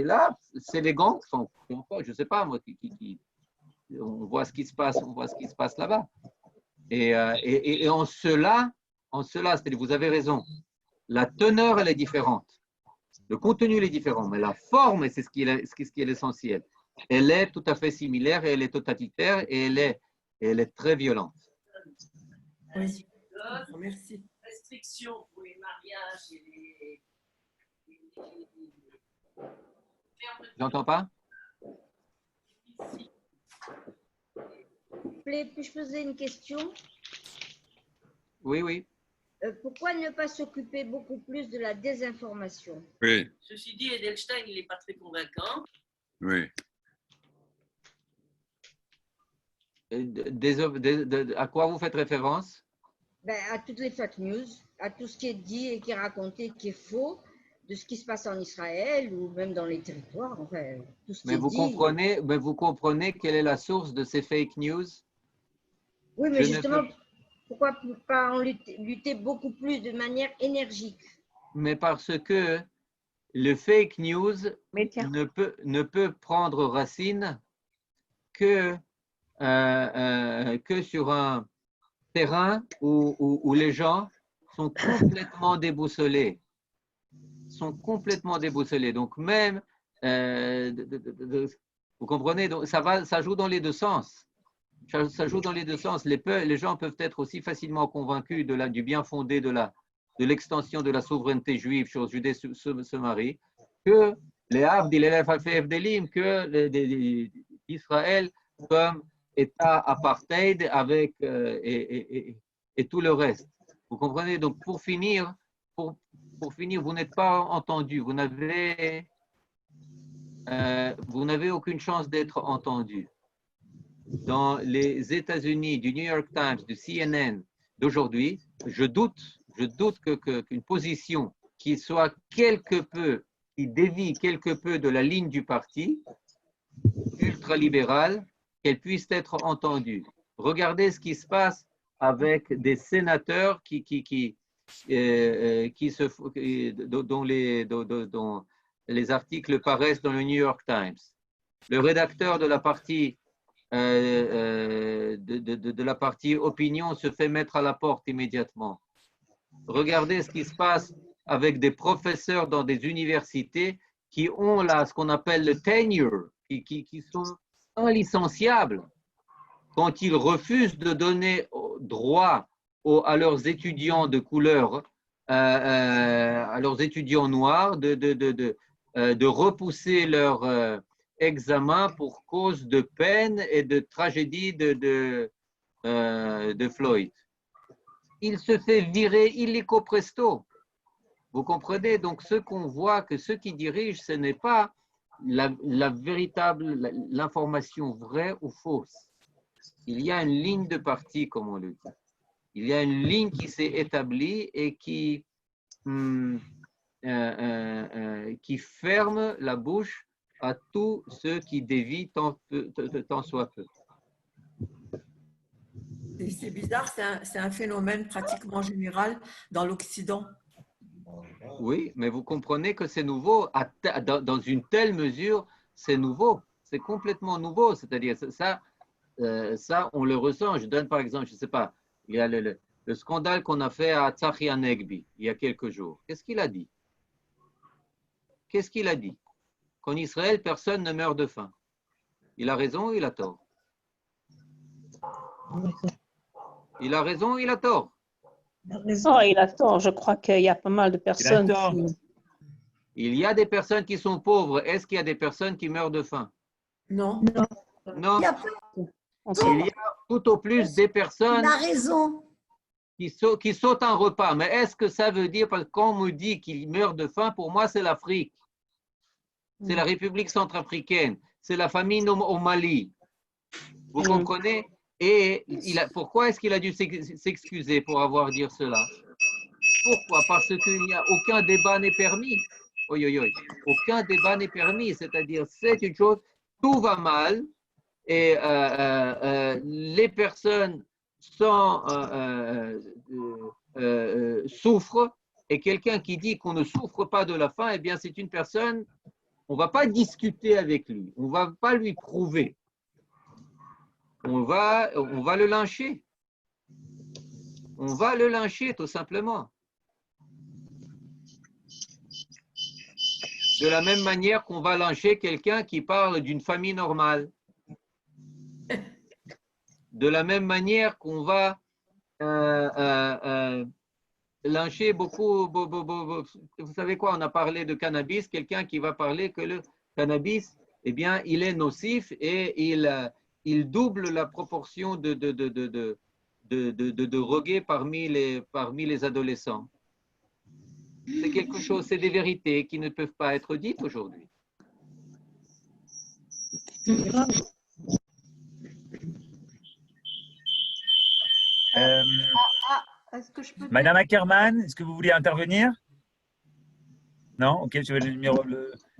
S2: là, c'est les gangs, je ne sais pas moi, on voit ce qui se passe, là-bas. Et en cela, c'est-à-dire, vous avez raison, la teneur, elle est différente. Le contenu, il est différent, mais la forme, et c'est ce qui est l'essentiel, elle est tout à fait similaire, et elle est totalitaire, et elle est très violente.
S4: Oui, merci.
S5: Restrictions pour les mariages et les...
S2: J'entends pas?
S6: Puis-je poser une question?
S2: Oui, oui.
S6: Pourquoi ne pas s'occuper beaucoup plus de la désinformation?
S7: Oui,
S5: Ceci dit, Edelstein, il n'est pas très convaincant.
S7: oui.
S2: À quoi vous faites référence?
S6: Ben, à toutes les fake news, à tout ce qui est dit et qui est raconté, qui est faux, de ce qui se passe en Israël ou même dans les territoires. Enfin, tout ce qui
S2: Mais
S6: est
S2: vous comprenez quelle est la source de ces fake news?
S6: Oui, mais justement, pourquoi pas en lutter beaucoup plus de manière énergique?
S2: Mais parce que le fake news ne peut prendre racine que sur un terrain où les gens sont complètement déboussolés. Donc même, vous comprenez, donc ça joue dans les deux sens. Ça joue dans les deux sens. Les gens peuvent être aussi facilement convaincus du bien fondé de l'extension de la souveraineté juive sur Judée-Samarie que les Abdil Elef que Israël comme État apartheid avec et tout le reste. Vous comprenez? Donc pour finir, vous n'êtes pas entendu. Vous n'avez aucune chance d'être entendu. Dans les États-Unis, du New York Times, du CNN d'aujourd'hui, je doute qu'une position qui dévie quelque peu de la ligne du parti ultralibéral, qu'elle puisse être entendue. Regardez ce qui se passe avec des sénateurs dont les articles paraissent dans le New York Times. Le rédacteur de la partie de la partie opinion se fait mettre à la porte immédiatement. Regardez ce qui se passe avec des professeurs dans des universités qui ont là ce qu'on appelle le tenure, qui sont inlicenciables quand ils refusent de donner droit à leurs étudiants de couleur, à leurs étudiants noirs, de repousser leur examen pour cause de peine et de tragédie de Floyd. Il se fait virer illico presto. Vous comprenez? Donc, ce qu'on voit, que ceux qui dirigent, ce n'est pas l'information vraie ou fausse. Il y a une ligne de parti, comme on le dit. Il y a une ligne qui s'est établie et qui ferme la bouche à tous ceux qui dévient tant soit peu.
S4: C'est bizarre, c'est un phénomène pratiquement général dans l'Occident.
S2: Oui, mais vous comprenez que c'est nouveau. Dans une telle mesure, c'est nouveau. C'est complètement nouveau. C'est-à-dire, ça, on le ressent. Je donne par exemple, je ne sais pas, il y a le scandale qu'on a fait à Tzachi Hanegbi il y a quelques jours. Qu'est-ce qu'il a dit? qu'est-ce qu'il a dit? Qu'en Israël, personne ne meurt de faim. Il a raison ou il a tort? Il a raison ou il a tort?
S7: Oh, il a tort. Je crois qu'il y a pas mal de personnes
S1: tort.
S7: qui...
S2: Il y a des personnes qui sont pauvres. Est-ce qu'il y a des personnes qui meurent de faim?
S4: Non.
S2: Non.
S3: Il y a
S7: on sait.
S2: Il y a tout au plus des personnes
S3: Il a raison.
S2: qui sautent un repas. Mais est-ce que ça veut dire, parce que quand on me dit qu'il meurt de faim, pour moi, c'est l'Afrique. C'est la République centrafricaine. C'est la famine au Mali. Vous comprenez? Et pourquoi est-ce qu'il a dû s'excuser pour avoir dit cela? Pourquoi? Parce qu'il n'y a aucun débat n'est permis. Aucun débat n'est permis. C'est-à-dire, c'est une chose, tout va mal et les personnes souffrent. Et quelqu'un qui dit qu'on ne souffre pas de la faim, eh bien, c'est une personne, on ne va pas discuter avec lui, on ne va pas lui prouver. On va le lyncher. On va le lyncher, tout simplement. De la même manière qu'on va lyncher quelqu'un qui parle d'une famille normale. De la même manière qu'on va lyncher beaucoup. Vous savez quoi, on a parlé de cannabis, quelqu'un qui va parler que le cannabis, eh bien, il est nocif et il double la proportion de drogués parmi les adolescents. C'est quelque chose, c'est des vérités qui ne peuvent pas être dites aujourd'hui.
S6: Est-ce que je peux
S1: Madame Ackerman, est-ce que vous voulez intervenir? Non? Ok, je vais le numéro.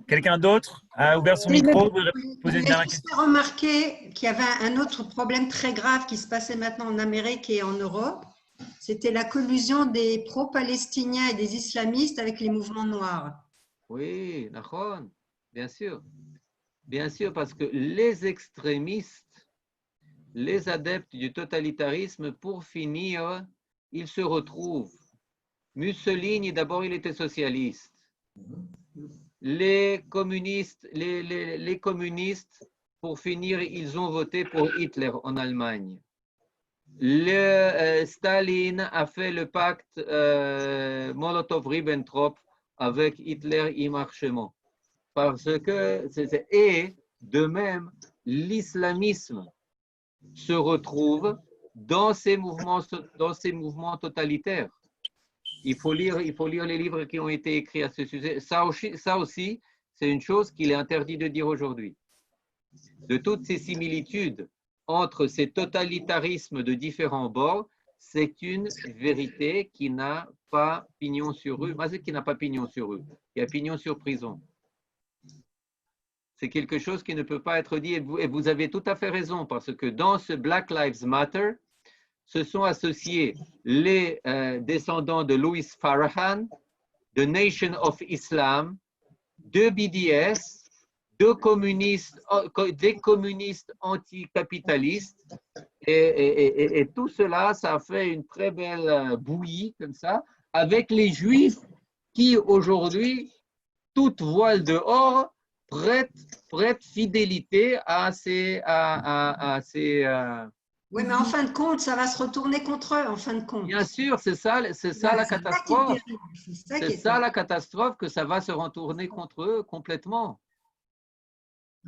S1: Quelqu'un d'autre a ouvert son micro? Vous poser une
S8: J'ai
S1: dernière
S8: juste
S1: question.
S8: remarqué qu'il y avait un autre problème très grave qui se passait maintenant en Amérique et en Europe. C'était la collusion des pro-palestiniens et des islamistes avec les mouvements noirs.
S2: Oui, Nahon, bien sûr. Bien sûr, parce que les extrémistes, les adeptes du totalitarisme, pour finir, ils se retrouvent. Mussolini, d'abord, il était socialiste. Les communistes, les communistes, pour finir, ils ont voté pour Hitler en Allemagne. Staline a fait le pacte Molotov-Ribbentrop avec Hitler immarchement. Parce que, et de même, l'islamisme se retrouve dans ces mouvements totalitaires. Il faut lire les livres qui ont été écrits à ce sujet. Ça aussi, c'est une chose qu'il est interdit de dire aujourd'hui. De toutes ces similitudes entre ces totalitarismes de différents bords, c'est une vérité qui n'a pas pignon sur rue. Moi, c'est qui n'a pas pignon sur rue, qui a pignon sur prison. C'est quelque chose qui ne peut pas être dit. Et vous avez tout à fait raison, parce que dans ce Black Lives Matter, se sont associés les descendants de Louis Farrakhan, de Nation of Islam, de BDS, des communistes anticapitalistes. Et tout cela, ça a fait une très belle bouillie, comme ça, avec les Juifs qui, aujourd'hui, toute voile dehors, prêtent fidélité à ces
S8: Oui, mais en fin de compte, ça va se retourner contre eux, en fin de compte.
S2: Bien sûr, c'est ça la catastrophe. C'est ça la catastrophe, que ça va se retourner contre eux complètement.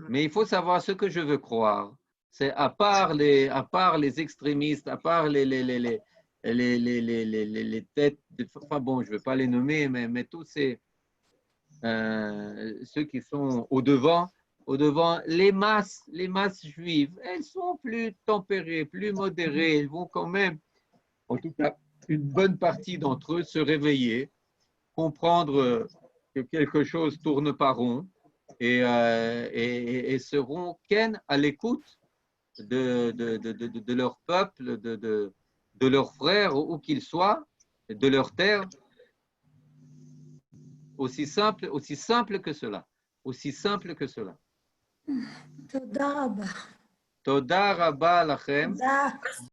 S2: Mais il faut savoir ce que je veux croire. C'est à part les extrémistes, à part les têtes, enfin bon, je ne vais pas les nommer, mais tous ces ceux qui sont au devant, les masses juives, elles sont plus tempérées, plus modérées, elles vont quand même, en tout cas, une bonne partie d'entre eux se réveiller, comprendre que quelque chose tourne pas rond et seront à l'écoute de leur peuple, de leurs frères, où qu'ils soient, de leur terre. Aussi simple que cela. Aussi simple que cela.
S3: Toda Rabba.
S2: Toda Rabba lachem.
S3: Toda.